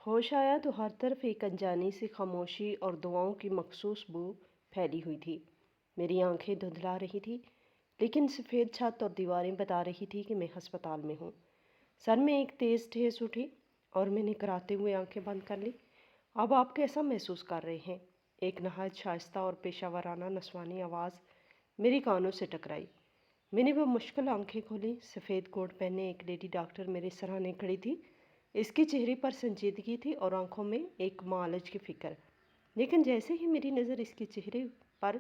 होश आया तो हर तरफ एक अनजानी सी खामोशी और दुआओं की मखसूस बू फैली हुई थी। मेरी आंखें धुंधला रही थी, लेकिन सफ़ेद छत और दीवारें बता रही थी कि मैं अस्पताल में हूँ। सर में एक तेज़ ठेस उठी और मैंने कराते हुए आंखें बंद कर ली। अब आप कैसा महसूस कर रहे हैं? एक नहायत शाइस्ता और पेशावराना नस्वानी आवाज़ मेरी कानों से टकराई। मैंने वो मुश्किल आंखें खोली। सफ़ेद कोट पहने एक लेडी डॉक्टर मेरे सराहने खड़ी थी। इसके चेहरे पर संजीदगी थी और आंखों में एक मालच की फिक्र। लेकिन जैसे ही मेरी नज़र इसके चेहरे पर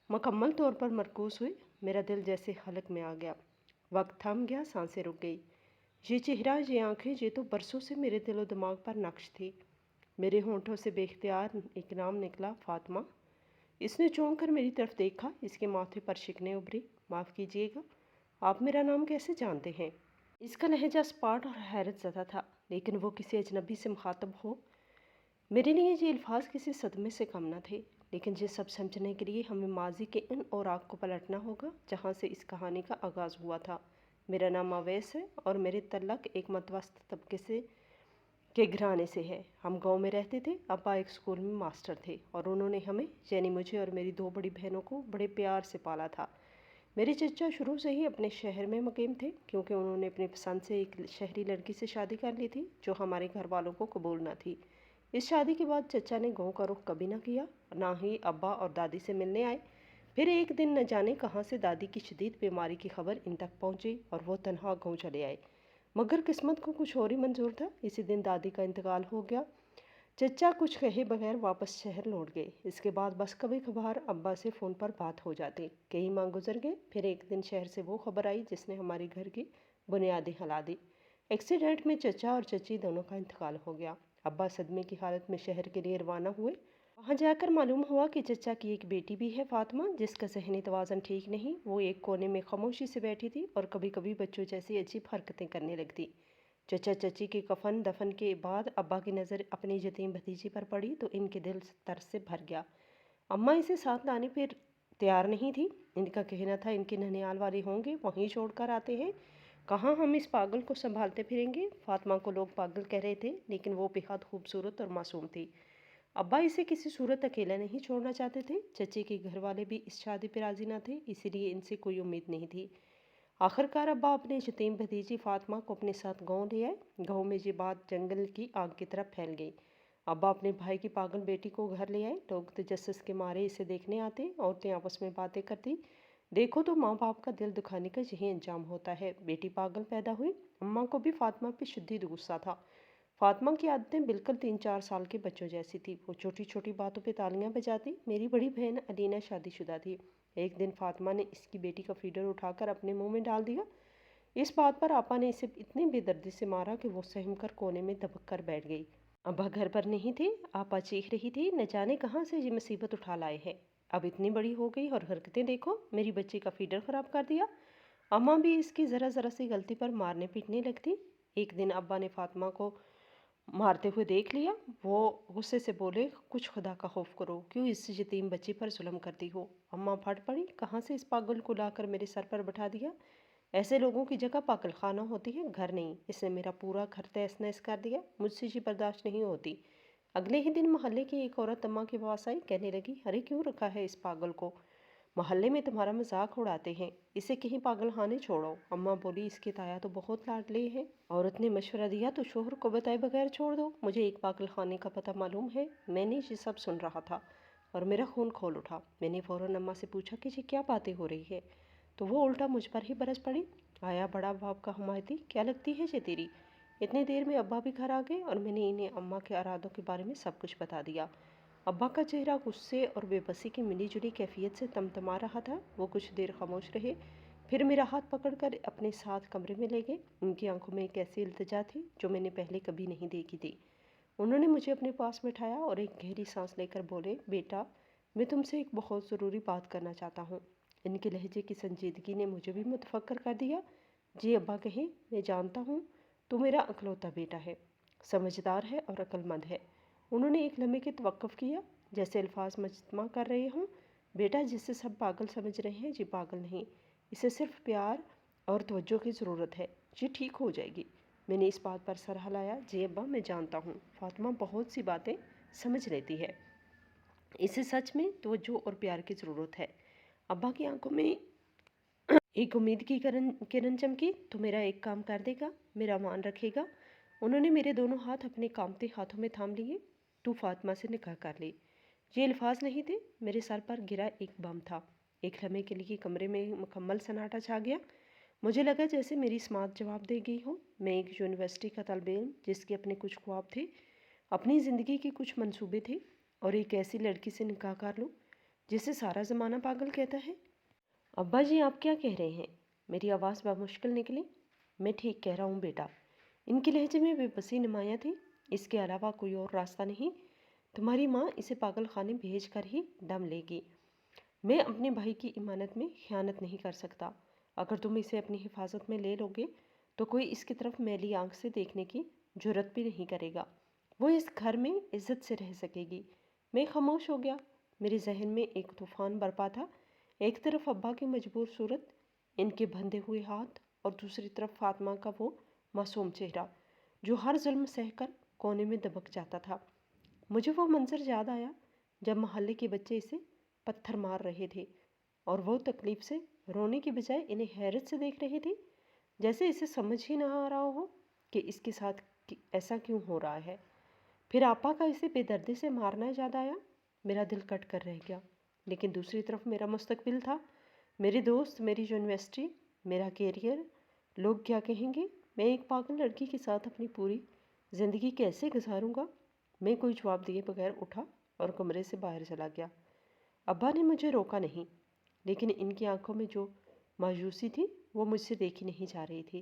मुकम्मल तौर पर मरकूज़ हुई, मेरा दिल जैसे हलक में आ गया। वक्त थम गया, सांसें रुक गई। ये चेहरा, ये आंखें, ये तो बरसों से मेरे दिलो दिमाग पर नक्श थी। मेरे होंठों से बेख्तियार एक नाम निकला, फातिमा। इसने चौंक कर मेरी तरफ देखा। इसके माथे पर शिकने उभरी। माफ़ कीजिएगा, आप मेरा नाम कैसे जानते हैं? इसका लहजा सपाट और हैरत ज़दा था, लेकिन वो किसी अजनबी से मुखातब हो, मेरे लिए ये अल्फाज किसी सदमे से कम न थे। लेकिन ये सब समझने के लिए हमें माजी के इन औराक को पलटना होगा जहाँ से इस कहानी का आगाज़ हुआ था। मेरा नाम अवैस है और मेरे तल्लक एक मतवस्त तबके से के घराने से है। हम गांव में रहते थे। अब्बा एक स्कूल में मास्टर थे और उन्होंने हमें, यानी मुझे और मेरी दो बड़ी बहनों को, बड़े प्यार से पाला था। मेरे चचा शुरू से ही अपने शहर में मुकीम थे, क्योंकि उन्होंने अपनी पसंद से एक शहरी लड़की से शादी कर ली थी जो हमारे घर वालों को कबूल न थी। इस शादी के बाद चचा ने गांव का रुख कभी न किया, ना ही अब्बा और दादी से मिलने आए। फिर एक दिन न जाने कहाँ से दादी की शदीद बीमारी की खबर इन तक पहुंची और वो तनहा गाँव चले आए। मगर किस्मत को कुछ और ही मंजूर था। इसी दिन दादी का इंतकाल हो गया। चचा कुछ कहे बगैर वापस शहर लौट गए। इसके बाद बस कभी कभार अब्बा से फ़ोन पर बात हो जाती। कई माह गुजर गए। फिर एक दिन शहर से वो खबर आई जिसने हमारे घर की बुनियादें हिला दी। एक्सीडेंट में चचा और चची दोनों का इंतकाल हो गया। अब्बा सदमे की हालत में शहर के लिए रवाना हुए। वहाँ जाकर मालूम हुआ कि चचा की एक बेटी भी है, फातिमा, जिसका ज़हनी तवाज़न ठीक नहीं। वो एक कोने में खामोशी से बैठी थी और कभी कभी बच्चों जैसी अजीब हरकतें करने लगती। चचा चची के कफन दफन के बाद अब्बा की नज़र अपनी यतीम भतीजी पर पड़ी तो इनके दिल तरस से भर गया। अम्मा इसे साथ लाने पर तैयार नहीं थी। इनका कहना था इनके ननियाल वाले होंगे, वहीं छोड़ कर आते हैं। कहाँ हम इस पागल को संभालते फिरेंगे? फातिमा को लोग पागल कह रहे थे, लेकिन वो बेहद खूबसूरत और मासूम थी। अब्बा इसे किसी सूरत अकेला नहीं छोड़ना चाहते थे। चची के घर वाले भी इस शादी पर राजी न थे, इसीलिए इनसे कोई उम्मीद नहीं थी। आखिरकार अब्बा अपने यतीम भतीजी फातिमा को अपने साथ गांव ले आए। गांव में ये बात जंगल की आग की तरफ फैल गई। अब्बा अपने भाई की पागल बेटी को घर ले आए। लोग तजस्सुस के मारे इसे देखने आते। औरतें आपस में बातें करती। देखो तो माँ बाप का दिल दुखाने का यही अंजाम होता है। बेटी पागल पैदा हुई। अम्मा को भी फातिमा पे शदीद गुस्सा था। फातिमा की आदतें बिल्कुल 3-4 साल के बच्चों जैसी थी। वो छोटी छोटी बातों पे तालियां बजाती। मेरी बड़ी बहन अलीना शादीशुदा थी। एक दिन फातिमा ने इसकी बेटी का फीडर उठाकर अपने मुंह में डाल दिया। इस बात पर आपा ने इसे इतनी बेदर्दी से मारा कि वो सहम कर कोने में दबक कर बैठ गई। अब्बा घर पर नहीं थे। आपा चीख रही थी, न जाने कहाँ से ये मुसीबत उठा लाए हैं। अब इतनी बड़ी हो गई और हरकतें देखो, मेरी बच्ची का फीडर ख़राब कर दिया। अम्मा भी इसकी ज़रा ज़रा सी गलती पर मारने पीटने लगती। एक दिन अब्बा ने फातिमा को मारते हुए देख लिया। वो गुस्से से बोले, कुछ खुदा का खौफ करो, क्यों इस यतीम बच्ची पर जुल्म करती हो? अम्मा फट पड़ी, कहाँ से इस पागल को लाकर मेरे सर पर बैठा दिया? ऐसे लोगों की जगह पागल खाना होती है, घर नहीं। इसने मेरा पूरा घर तहस नहस कर दिया। मुझसे ये बर्दाश्त नहीं होती। अगले ही दिन मोहल्ले की एक औरत अम्मा के पास आई। कहने लगी, अरे क्यों रखा है इस पागल को? मोहल्ले में तुम्हारा मजाक उड़ाते हैं, इसे कहीं पागल खाने छोड़ो। अम्मा बोली, इसके ताया तो बहुत लाडले हैं। औरत ने मशवरा दिया, तो शोहर को बताए बगैर छोड़ दो। मुझे एक पागल खाने का पता मालूम है। मैंने ये सब सुन रहा था और मेरा खून खोल उठा। मैंने फ़ौरन अम्मा से पूछा कि ये क्या बातें हो रही है, तो वो उल्टा मुझ पर ही बरस पड़ी। आया बड़ा बाप का हमायती, क्या लगती है ये तेरी? इतनी देर में अब्बा भी घर आ गए और मैंने इन्हें अम्मा के इरादों के बारे में सब कुछ बता दिया। अब्बा का चेहरा गुस्से और बेबसी की मिली जुली कैफियत से तमतमा रहा था। वो कुछ देर खामोश रहे, फिर मेरा हाथ पकड़कर अपने साथ कमरे में ले गए। उनकी आंखों में एक ऐसी इल्तिजा थी जो मैंने पहले कभी नहीं देखी थी। उन्होंने मुझे अपने पास बिठाया और एक गहरी सांस लेकर बोले, बेटा, मैं तुमसे एक बहुत ज़रूरी बात करना चाहता हूँ। इनके लहजे की संजीदगी ने मुझे भी मुतफक्कर कर दिया। जी अब्बा कहें, मैं जानता हूँ तू मेरा अकलौता बेटा है, समझदार है और अक्लमंद है। उन्होंने एक लम्हे के तवक्कुफ़ किया, जैसे अल्फाज मजमा कर रहे हों। बेटा, जिसे सब पागल समझ रहे हैं, ये पागल नहीं। इसे सिर्फ प्यार और तवज्जो की ज़रूरत है। ये ठीक हो जाएगी। میں نے اس بات پر سر ہلایا۔ جی ابا، میں جانتا ہوں فاطمہ بہت سی باتیں سمجھ لیتی ہے، اسے سچ میں توجہ اور پیار کی ضرورت ہے۔ ابا کی آنکھوں میں ایک امید کی کرن چمکی۔ تو میرا ایک کام کر دے گا، میرا مان رکھے گا؟ انہوں نے میرے دونوں ہاتھ اپنے کانپتے ہاتھوں میں تھام لیے۔ تو فاطمہ سے نکاح کر لی۔ یہ الفاظ نہیں تھے، میرے سر پر گرا ایک بم تھا۔ ایک لمحے کے لیے کمرے میں مکمل سناٹا چھا گیا۔ مجھے لگا جیسے میری سماعت جواب دے گئی ہو۔ میں ایک یونیورسٹی کا طالب علم جس کے اپنے کچھ خواب تھے، اپنی زندگی کے کچھ منصوبے تھے، اور ایک ایسی لڑکی سے نکاح کر لوں جسے سارا زمانہ پاگل کہتا ہے۔ ابا جی، آپ کیا کہہ رہے ہیں؟ میری آواز بمشکل نکلی۔ میں ٹھیک کہہ رہا ہوں بیٹا۔ ان کے لہجے میں بے بسی نمایاں تھی۔ اس کے علاوہ کوئی اور راستہ نہیں۔ تمہاری ماں اسے پاگل خانے بھیج کر ہی دم لے گی۔ میں اپنے بھائی کی امانت میں خیانت نہیں کر سکتا۔ اگر تم اسے اپنی حفاظت میں لے لو گے تو کوئی اس کی طرف میلی آنکھ سے دیکھنے کی جرات بھی نہیں کرے گا۔ وہ اس گھر میں عزت سے رہ سکے گی۔ میں خاموش ہو گیا۔ میرے ذہن میں ایک طوفان برپا تھا۔ ایک طرف ابا کی مجبور صورت، ان کے بندھے ہوئے ہاتھ، اور دوسری طرف فاطمہ کا وہ معصوم چہرہ جو ہر ظلم سہ کر کونے میں دبک جاتا تھا۔ مجھے وہ منظر یاد آیا جب محلے کے بچے اسے پتھر مار رہے تھے اور وہ تکلیف سے رونے کی بجائے انہیں حیرت سے دیکھ رہی تھی، جیسے اسے سمجھ ہی نہ آ رہا ہو کہ اس کے ساتھ ایسا کیوں ہو رہا ہے۔ پھر آپا کا اسے بے دردی سے مارنا یاد آیا۔ میرا دل کٹ کر رہ گیا۔ لیکن دوسری طرف میرا مستقبل تھا، میرے دوست، میری یونیورسٹی، میرا کیریئر۔ لوگ کیا کہیں گے؟ میں ایک پاگل لڑکی کے ساتھ اپنی پوری زندگی کیسے گزاروں گا؟ میں کوئی جواب دیے بغیر اٹھا اور کمرے سے باہر چلا گیا۔ ابا نے مجھے روکا نہیں، لیکن ان کی آنکھوں میں جو مایوسی تھی وہ مجھ سے دیکھی نہیں جا رہی تھی۔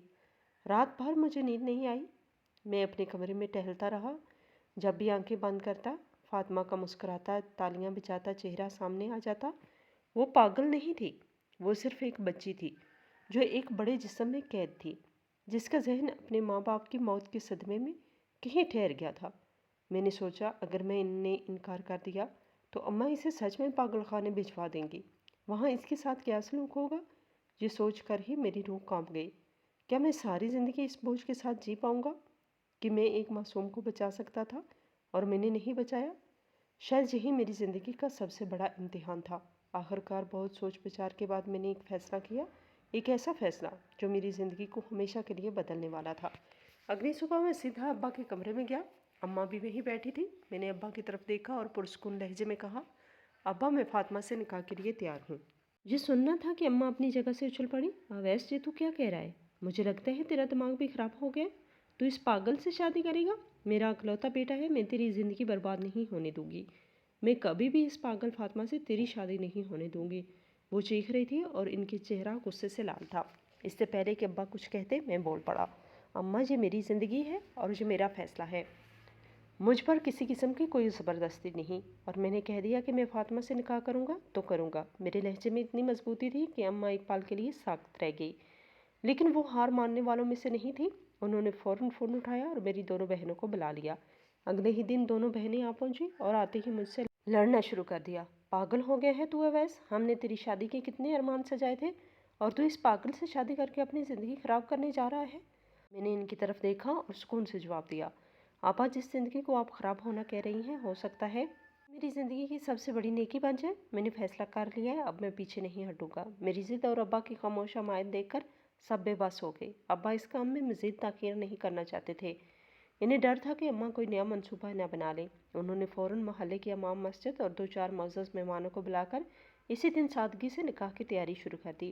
رات بھر مجھے نیند نہیں آئی۔ میں اپنے کمرے میں ٹہلتا رہا۔ جب بھی آنکھیں بند کرتا، فاطمہ کا مسکراتا، تالیاں بجاتا چہرہ سامنے آ جاتا۔ وہ پاگل نہیں تھی، وہ صرف ایک بچی تھی جو ایک بڑے جسم میں قید تھی، جس کا ذہن اپنے ماں باپ کی موت کے صدمے میں کہیں ٹھہر گیا تھا۔ میں نے سوچا اگر میں نے انکار کر دیا تو اماں اسے سچ میں پاگل خانے بھجوا دیں گی۔ وہاں اس کے ساتھ کیا سلوک ہوگا؟ یہ سوچ کر ہی میری روح کانپ گئی۔ کیا میں ساری زندگی اس بوجھ کے ساتھ جی پاؤں گا کہ میں ایک معصوم کو بچا سکتا تھا اور میں نے نہیں بچایا؟ شاید یہی میری زندگی کا سب سے بڑا امتحان تھا۔ آخرکار بہت سوچ بچار کے بعد میں نے ایک فیصلہ کیا، ایک ایسا فیصلہ جو میری زندگی کو ہمیشہ کے لیے بدلنے والا تھا۔ اگلی صبح میں سیدھا ابا کے کمرے میں گیا۔ اماں بھی وہیں بیٹھی تھی۔ میں نے ابا کی طرف دیکھا اور پرسکون لہجے میں کہا، ابا، میں فاطمہ سے نکاح کے لیے تیار ہوں۔ یہ سننا تھا کہ اماں اپنی جگہ سے اچھل پڑی۔ اویس جی، تو کیا کہہ رہا ہے؟ مجھے لگتا ہے تیرا دماغ بھی خراب ہو گیا۔ تو اس پاگل سے شادی کرے گا؟ میرا اکلوتا بیٹا ہے، میں تیری زندگی برباد نہیں ہونے دوں گی۔ میں کبھی بھی اس پاگل فاطمہ سے تیری شادی نہیں ہونے دوں گی۔ وہ چیخ رہی تھی اور ان کے چہرہ غصے سے لال تھا۔ اس سے پہلے کہ ابا کچھ کہتے میں بول پڑا، اماں، یہ میری زندگی ہے اور یہ میرا فیصلہ ہے۔ مجھ پر کسی قسم کی کوئی زبردستی نہیں، اور میں نے کہہ دیا کہ میں فاطمہ سے نکاح کروں گا تو کروں گا۔ میرے لہجے میں اتنی مضبوطی تھی کہ اماں ایک پل کے لیے ساکت رہ گئی، لیکن وہ ہار ماننے والوں میں سے نہیں تھی۔ انہوں نے فوراً فون اٹھایا اور میری دونوں بہنوں کو بلا لیا۔ اگلے ہی دن دونوں بہنیں آ پہنچی اور آتے ہی مجھ سے لڑنا شروع کر دیا۔ پاگل ہو گیا ہے تو اویس؟ ہم نے تیری شادی کے کتنے ارمان سجائے تھے اور تو اس پاگل سے شادی کر کے اپنی زندگی خراب کرنے جا رہا ہے۔ میں نے ان کی طرف دیکھا اور سکون سے جواب دیا، آپا، جس زندگی کو آپ خراب ہونا کہہ رہی ہیں، ہو سکتا ہے میری زندگی کی سب سے بڑی نیکی بن جائے۔ میں نے فیصلہ کر لیا ہے، اب میں پیچھے نہیں ہٹوں گا۔ میری ضد اور ابا کی خاموش حمایت دیکھ کر سب بے بس ہو گئے۔ ابا اس کام میں مزید تاخیر نہیں کرنا چاہتے تھے۔ انہیں ڈر تھا کہ اماں کوئی نیا منصوبہ نہ بنا لیں۔ انہوں نے فوراً محلے کی امام مسجد اور 2-4 معزز مہمانوں کو بلا کر اسی دن سادگی سے نکاح کی تیاری شروع کر دی۔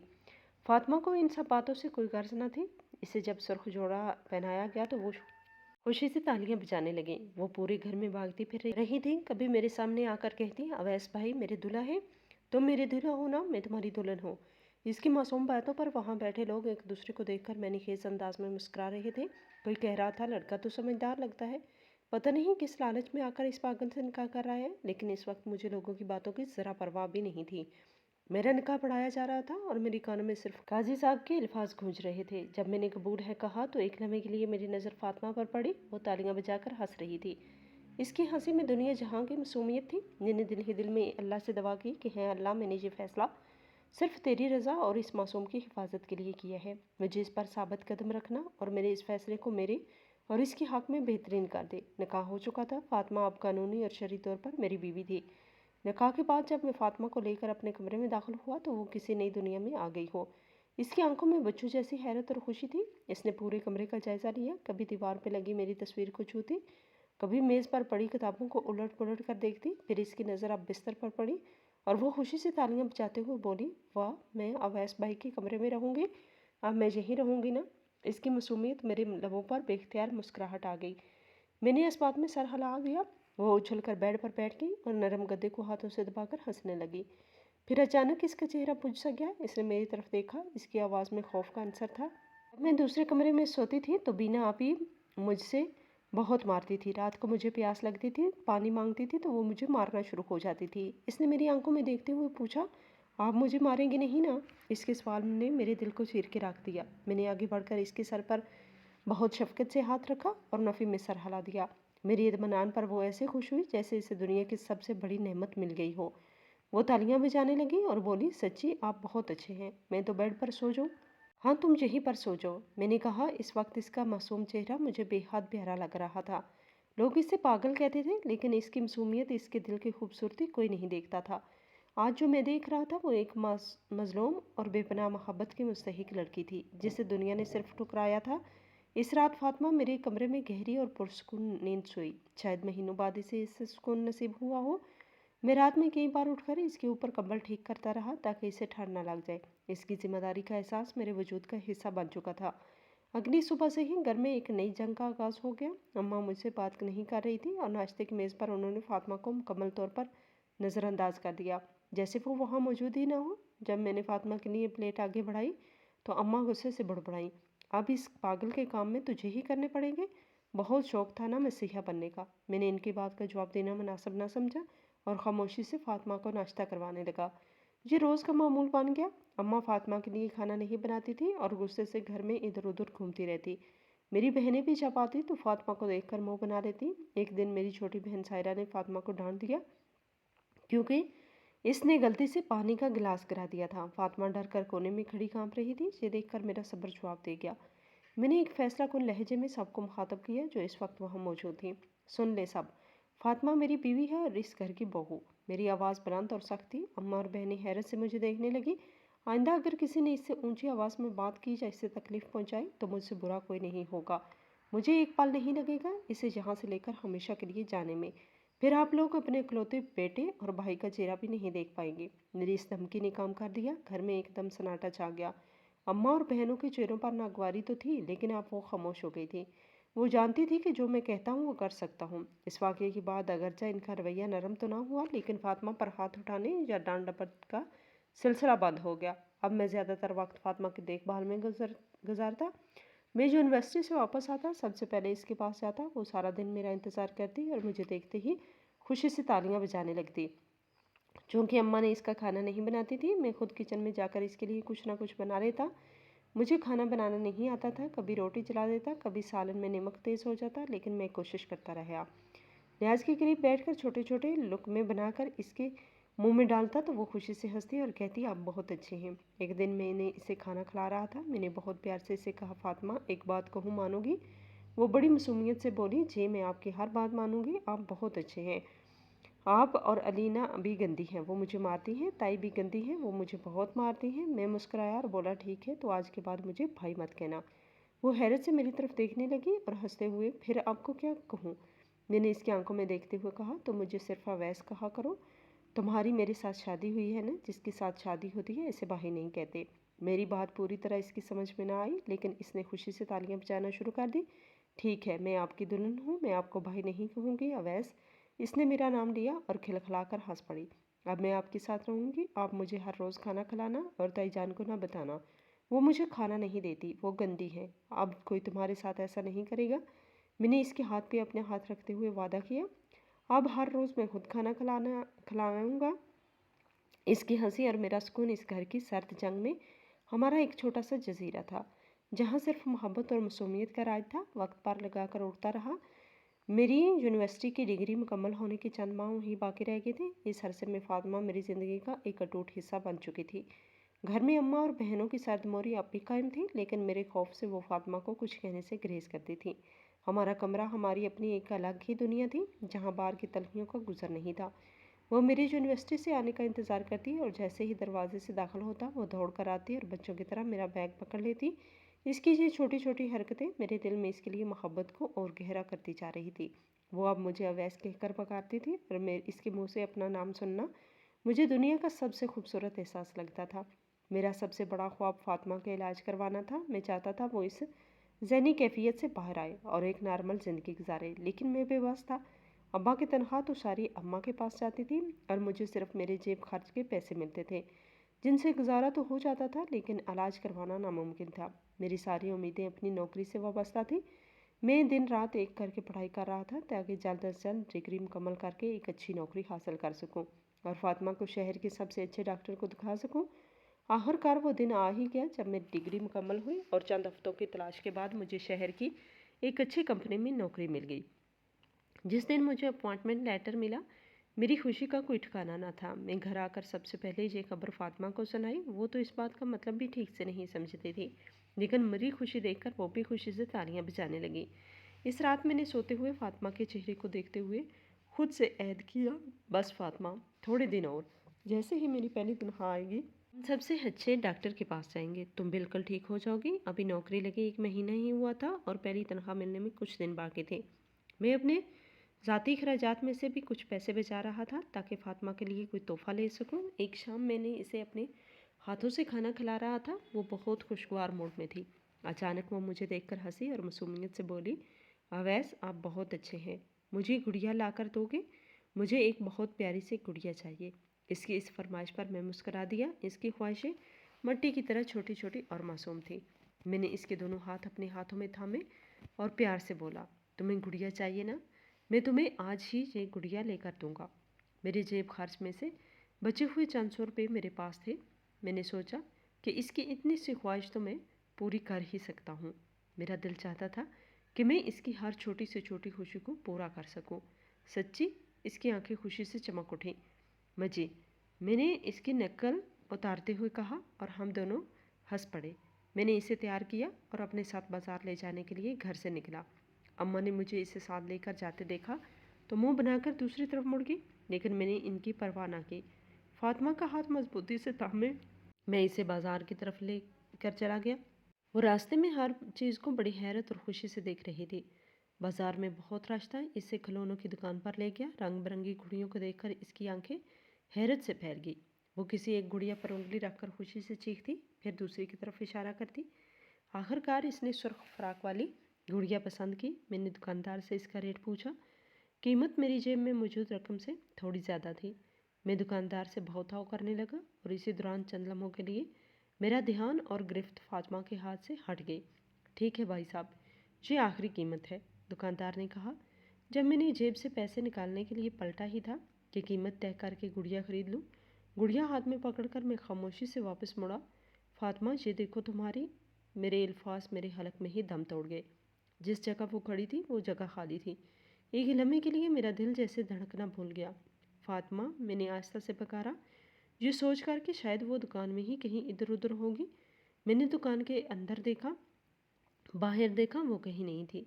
فاطمہ کو ان سب باتوں سے کوئی غرض نہ تھی۔ اسے جب سرخ جوڑا پہنایا گیا تو وہ خوشی سے تالیاں بجانے لگیں۔ وہ پورے گھر میں بھاگتی پھر رہی تھی، کبھی میرے سامنے آ کر کہتی، اویس بھائی میرے دلہا ہے، تم میرے دلہا ہو نا، میں تمہاری دلہن ہوں۔ اس کی معصوم باتوں پر وہاں بیٹھے لوگ ایک دوسرے کو دیکھ کر میں نے خیز انداز میں مسکرا رہے تھے۔ کوئی کہہ رہا تھا، لڑکا تو سمجھدار لگتا ہے، پتہ نہیں کس لالچ میں آ کر اس پاگل سے نکاح کر رہا ہے۔ لیکن اس وقت مجھے لوگوں کی باتوں کی ذرا پرواہ بھی نہیں تھی۔ میرا نکاح پڑھایا جا رہا تھا اور میری کانوں میں صرف قاضی صاحب کے الفاظ گونج رہے تھے۔ جب میں نے قبول ہے کہا تو ایک لمحے کے لیے میری نظر فاطمہ پر پڑی۔ وہ تالیاں بجا کر ہنس رہی تھی۔ اس کی ہنسی میں دنیا جہاں کی معصومیت تھی۔ میں نے دل ہی دل میں اللہ سے دعا کی کہ ہے اللہ، میں نے یہ فیصلہ सिर्फ तेरी रज़ा और इस मासूम की हिफाजत के लिए किया है। मुझे इस पर साबित कदम रखना और मेरे इस फैसले को मेरे और इसके हक़ में बेहतरीन कर दे। निकाह हो चुका था। फ़ातिमा अब कानूनी और शरई तौर पर मेरी बीवी थी। निकाह के बाद जब मैं फ़ातिमा को लेकर अपने कमरे में दाखिल हुआ तो वो किसी नई दुनिया में आ गई हो। इसकी आंखों में बच्चों जैसी हैरत और खुशी थी। इसने पूरे कमरे का जायज़ा लिया, कभी दीवार पर लगी मेरी तस्वीर को छूती, कभी मेज़ पर पड़ी किताबों को उलट पुलट कर देखती। फिर इसकी नज़र अब बिस्तर पर पड़ी और वो खुशी से तालियां बजाते हुए बोली, वाह, मैं अवैस भाई के कमरे में रहूँगी। अब मैं यहीं रहूँगी ना। इसकी मासूमियत मेरे लबों पर बेख्तियार मुस्कुराहट आ गई। मैंने इस बात में सर हिला दिया। वो उछल कर बेड पर बैठ गई और नरम गद्दे को हाथों से दबाकर हंसने लगी। फिर अचानक इसका चेहरा बुझ सा गया। इसने मेरी तरफ देखा। इसकी आवाज़ में खौफ का अंसर था। मैं दूसरे कमरे में सोती थी तो बीना आप ही मुझसे बहुत मारती थी। रात को मुझे प्यास लगती थी, पानी मांगती थी तो वो मुझे मारना शुरू हो जाती थी। इसने मेरी आंखों में देखते हुए पूछा, आप मुझे मारेंगे नहीं ना? इसके सवाल ने मेरे दिल को चीर के रख दिया। मैंने आगे बढ़कर इसके सर पर बहुत शफकत से हाथ रखा और नफ़ी में सर हिला दिया। मेरी इत्मीनान पर वो ऐसे खुश हुई जैसे इसे दुनिया की सबसे बड़ी नेमत मिल गई हो। वो तालियां बजाने लगी और बोली, सच्ची आप बहुत अच्छे हैं। मैं तो बेड पर सो जाऊँ? हाँ, तुम यहीं पर सो जाओ, मैंने कहा। इस वक्त इसका मासूम चेहरा मुझे बेहद प्यारा लग रहा था। लोग इसे पागल कहते थे, लेकिन इसकी मासूमियत, इसके दिल की खूबसूरती कोई नहीं देखता था। आज जो मैं देख रहा था वो एक मजलूम और बेपनाह मोहब्बत की मुस्तहिक लड़की थी, जिसे दुनिया ने सिर्फ ठुकराया था। इस रात फातिमा मेरे कमरे में गहरी और पुरसुकून नींद सोई। शायद महीनों बाद इसे इससे सुकून नसीब हुआ हो। मैं रात में कई बार उठकर इसके ऊपर कंबल ठीक करता रहा ताकि इसे ठंड न लग जाए। इसकी जिम्मेदारी का एहसास मेरे वजूद का हिस्सा बन चुका था। अगली सुबह से ही घर में एक नई जंग का आगाज़ हो गया। अम्मा मुझसे बात नहीं कर रही थी और नाश्ते की मेज़ पर उन्होंने फातिमा को मुकम्मल तौर पर नज़रअंदाज कर दिया, जैसे वो वहाँ मौजूद ही ना हो। जब मैंने फातिमा के लिए प्लेट आगे बढ़ाई तो अम्मा गुस्से से बड़बड़ाई, अब इस पागल के काम में तुझे ही करने पड़ेंगे। बहुत शौक था ना मसीहा बनने का। मैंने इनकी बात का जवाब देना मुनासिब ना समझा और खामोशी से फातिमा को नाश्ता करवाने लगा। ये रोज़ का मामूल बन गया। अम्मा फातिमा के लिए खाना नहीं बनाती थी और गुस्से से घर में इधर उधर घूमती रहती। मेरी बहनें भी जब आती तो फातिमा को देखकर मुंह बना लेती। एक दिन मेरी छोटी बहन सायरा ने फातिमा को डांट दिया क्योंकि इसने गलती से पानी का गिलास गिरा दिया था। फातिमा डर कर कोने में खड़ी कांप रही थी। ये देखकर मेरा सब्र जवाब दे गया। मैंने एक फैसला कुन लहजे में सबको मुखातब किया जो इस वक्त वहाँ मौजूद थी। सुन ले सब, फातिमा मेरी बीवी है और इस घर की बहू। मेरी आवाज़ बुलंद और सख्त थी। अम्मा और बहनें हैरत से मुझे देखने लगी। आइंदा अगर किसी ने इससे ऊंची आवाज़ में बात की या इससे तकलीफ़ पहुंचाई तो मुझसे बुरा कोई नहीं होगा। मुझे एक पल नहीं लगेगा इसे यहाँ से लेकर हमेशा के लिए जाने में। फिर आप लोग अपने इकलौते बेटे और भाई का चेहरा भी नहीं देख पाएंगे। मेरी इस धमकी ने काम कर दिया। घर में एकदम सन्नाटा छा गया। अम्मा और बहनों के चेहरों पर नागवारी तो थी, लेकिन अब वो खामोश हो गई थी। वो जानती थी कि जो मैं कहता हूँ वो कर सकता हूँ। इस वाक़ये के बाद अगरचे इनका रवैया नरम तो ना हुआ, लेकिन फातिमा पर हाथ उठाने या डांट डपट का सिलसिला बंद हो गया। अब मैं ज़्यादातर वक्त फातिमा की देखभाल में गुजारता। मैं जो यूनिवर्सिटी से वापस आता सबसे पहले इसके पास जाता। वो सारा दिन मेरा इंतज़ार करती और मुझे देखते ही खुशी से तालियां बजाने लगती। चूँकि अम्मा ने इसका खाना नहीं बनाती थी, मैं खुद किचन में जाकर इसके लिए कुछ ना कुछ बना लेता। मुझे खाना बनाना नहीं आता था। कभी रोटी जला देता, कभी सालन में नमक तेज़ हो जाता, लेकिन मैं कोशिश करता रहा। न्याज के करीब बैठकर छोटे छोटे लुक़मे बनाकर इसके मुंह में डालता तो वो खुशी से हंसती और कहती, आप बहुत अच्छे हैं। एक दिन मैंने इसे खाना खिला रहा था। मैंने बहुत प्यार से इसे कहा, फातिमा एक बात कहूँ, मानोगी? वो बड़ी मासूमियत से बोली, जी मैं आपकी हर बात मानूंगी। आप बहुत अच्छे हैं। आप और अलीना भी गंदी हैं, वो मुझे मारती हैं। ताई भी गंदी हैं, वो मुझे बहुत मारती हैं। मैं मुस्कुराया और बोला, ठीक है, तो आज के बाद मुझे भाई मत कहना। वो हैरत से मेरी तरफ देखने लगी और हंसते हुए, फिर आपको क्या कहूँ? मैंने इसकी आंखों में देखते हुए कहा, तो मुझे सिर्फ अवैस कहा करो। तुम्हारी मेरे साथ शादी हुई है ना? जिसके साथ शादी होती है इसे भाई नहीं कहते। मेरी बात पूरी तरह इसकी समझ में ना आई, लेकिन इसने खुशी से तालियां बजाना शुरू कर दी। ठीक है, मैं आपकी दुल्हन हूँ, मैं आपको भाई नहीं कहूँगी अवैस। इसने मेरा नाम लिया और खिलखिलाकर हंस पड़ी। अब मैं आपके साथ रहूँगी। आप मुझे हर रोज़ खाना खिलाना और ताईजान को ना बताना। वो मुझे खाना नहीं देती, वो गंदी है। अब कोई तुम्हारे साथ ऐसा नहीं करेगा। मैंने इसके हाथ पे अपने हाथ रखते हुए वादा किया। अब हर रोज़ मैं खुद खाना खिलाऊँगा। इसकी हंसी और मेरा सुकून इस घर की सर्द जंग में हमारा एक छोटा सा जजीरा था, जहाँ सिर्फ मोहब्बत और मासूमियत का राज था। वक्त पार लगा कर उड़ता रहा। मेरी यूनिवर्सिटी की डिग्री मुकम्मल होने के चंद माह ही बाकी रह गए थे। इस अरसे में फातिमा मेरी ज़िंदगी का एक अटूट हिस्सा बन चुकी थी। घर में अम्मा और बहनों की सर्दमौरी अब भी कायम थी, लेकिन मेरे खौफ से वो फातिमा को कुछ कहने से गुरेज करती थी। हमारा कमरा हमारी अपनी एक अलग ही दुनिया थी, जहाँ बाहर की तलखियों का गुजर नहीं था। वो मेरी यूनिवर्सिटी से आने का इंतज़ार करती और जैसे ही दरवाजे से दाखिल होता वो दौड़ कर आती और बच्चों की तरह मेरा बैग पकड़ लेती। इसकी ये छोटी छोटी हरकतें मेरे दिल में इसके लिए मोहब्बत को और गहरा करती जा रही थी। वो अब मुझे अवैस कहकर पकारती थी और मैं इसके मुंह से अपना नाम सुनना मुझे दुनिया का सबसे खूबसूरत एहसास लगता था। मेरा सबसे बड़ा ख्वाब फातिमा का इलाज करवाना था। मैं चाहता था वो इस ज़हनी कैफियत से बाहर आए और एक नॉर्मल ज़िंदगी गुजारे, लेकिन मैं बेबस था। अब्बा की तनख्वाह तो सारी अम्मा के पास जाती थी और मुझे सिर्फ मेरे जेब खर्च के पैसे मिलते थे, जिनसे गुजारा तो हो जाता था, लेकिन इलाज करवाना नामुमकिन था। मेरी सारी उम्मीदें अपनी नौकरी से वाबस्ता थी। मैं दिन रात एक करके पढ़ाई कर रहा था ताकि जल्द अज जल्द डिग्री मुकम्मल करके एक अच्छी नौकरी हासिल कर सकूं और फातिमा को शहर के सबसे अच्छे डॉक्टर को दिखा सकूं। आखिरकार वो दिन आ ही गया जब मेरी डिग्री मुकम्मल हुई और चंद हफ्तों की तलाश के बाद मुझे शहर की एक अच्छी कंपनी में नौकरी मिल गई। जिस दिन मुझे अपॉइंटमेंट लेटर मिला, मेरी खुशी का कोई ठिकाना ना था। मैं घर आकर सबसे पहले ये खबर फातिमा को सुनाई। वो तो इस बात का मतलब भी ठीक से नहीं समझती थी, लेकिन मेरी खुशी देखकर वो भी खुशी से तालियां बजाने लगी। इस रात मैंने सोते हुए फातिमा के चेहरे को देखते हुए खुद से ऐद किया, बस फातिमा, थोड़े दिन और, जैसे ही मेरी पहली तनख्वाह आएगी हम सबसे अच्छे डॉक्टर के पास जाएंगे। तुम बिल्कुल ठीक हो जाओगी। अभी नौकरी लगे 1 महीना ही हुआ था और पहली तनख्वाह मिलने में कुछ दिन बाकी थे। मैं अपने ज़ाती खर्चात में से भी कुछ पैसे बचा रहा था ताकि फातिमा के लिए कोई तोहफ़ा ले सकूं। एक शाम मैंने इसे अपने हाथों से खाना खिला रहा था। वो बहुत खुशगवार मूड में थी। अचानक वो मुझे देखकर हंसी और मासूमियत से बोली, अवैस, आप बहुत अच्छे हैं। मुझे गुड़िया ला कर दोगे? मुझे एक बहुत प्यारी सी गुड़िया चाहिए। इसकी इस फरमाइश पर मैं मुस्करा दिया। इसकी ख्वाहिशें मट्टी की तरह छोटी छोटी और मासूम थी। मैंने इसके दोनों हाथ अपने हाथों में थामे और प्यार से बोला, तुम्हें गुड़िया चाहिए ना? मैं तुम्हें आज ही ये गुड़िया लेकर दूंगा। मेरे जेब खर्च में से बचे हुए चंद 100 रुपये मेरे पास थे। मैंने सोचा कि इसकी इतनी सी ख्वाहिश तो मैं पूरी कर ही सकता हूँ। मेरा दिल चाहता था कि मैं इसकी हर छोटी से छोटी खुशी को पूरा कर सकूँ। सच्ची, इसकी आंखें खुशी से चमक उठी। मजी, मैंने इसकी नकल उतारते हुए कहा और हम दोनों हंस पड़े। मैंने इसे तैयार किया और अपने साथ बाजार ले जाने के लिए घर से निकला। अम्मा ने मुझे इसे साथ लेकर जाते देखा तो मुंह बनाकर दूसरी तरफ मुड़ गई, लेकिन मैंने इनकी परवाह ना की। फातिमा का हाथ मजबूती से थामे मैं इसे बाजार की तरफ ले कर चला गया। वो रास्ते में हर चीज़ को बड़ी हैरत और खुशी से देख रही थी। बाजार में बहुत रश था। इसे खिलौनों की दुकान पर ले गया। रंग बिरंगी गुड़ियों को देखकर इसकी आंखें हैरत से फैल गई। वो किसी एक गुड़िया पर उंगली रखकर खुशी से चीखती, फिर दूसरी की तरफ इशारा करती। आखिरकार इसने सुर्ख फ्राक वाली गुड़िया पसंद की। मैंने दुकानदार से इसका रेट पूछा। कीमत मेरी जेब में मौजूद रकम से थोड़ी ज़्यादा थी। मैं दुकानदार से भाव करने लगा और इसी दौरान चंद लम्हों के लिए मेरा ध्यान और गिरफ्त फातिमा के हाथ से हट गई। ठीक है भाई साहब, ये आखिरी कीमत है, दुकानदार ने कहा। जब मैंने जेब से पैसे निकालने के लिए पलटा ही था कि कीमत तय करके गुड़िया खरीद लूँ। गुड़िया हाथ में पकड़कर मैं खामोशी से वापस मुड़ा। फातिमा, ये देखो तुम्हारी। मेरे अल्फाज मेरे हलक में ही दम तोड़ गए। जिस जगह वो खड़ी थी वो जगह खाली थी। एक ही लम्हे के लिए मेरा दिल जैसे धड़कना भूल गया। फातिमा, मैंने आस्था से पुकारा, ये सोच कर कि शायद वो दुकान में ही कहीं इधर उधर होगी। मैंने दुकान के अंदर देखा, बाहर देखा, वो कहीं नहीं थी।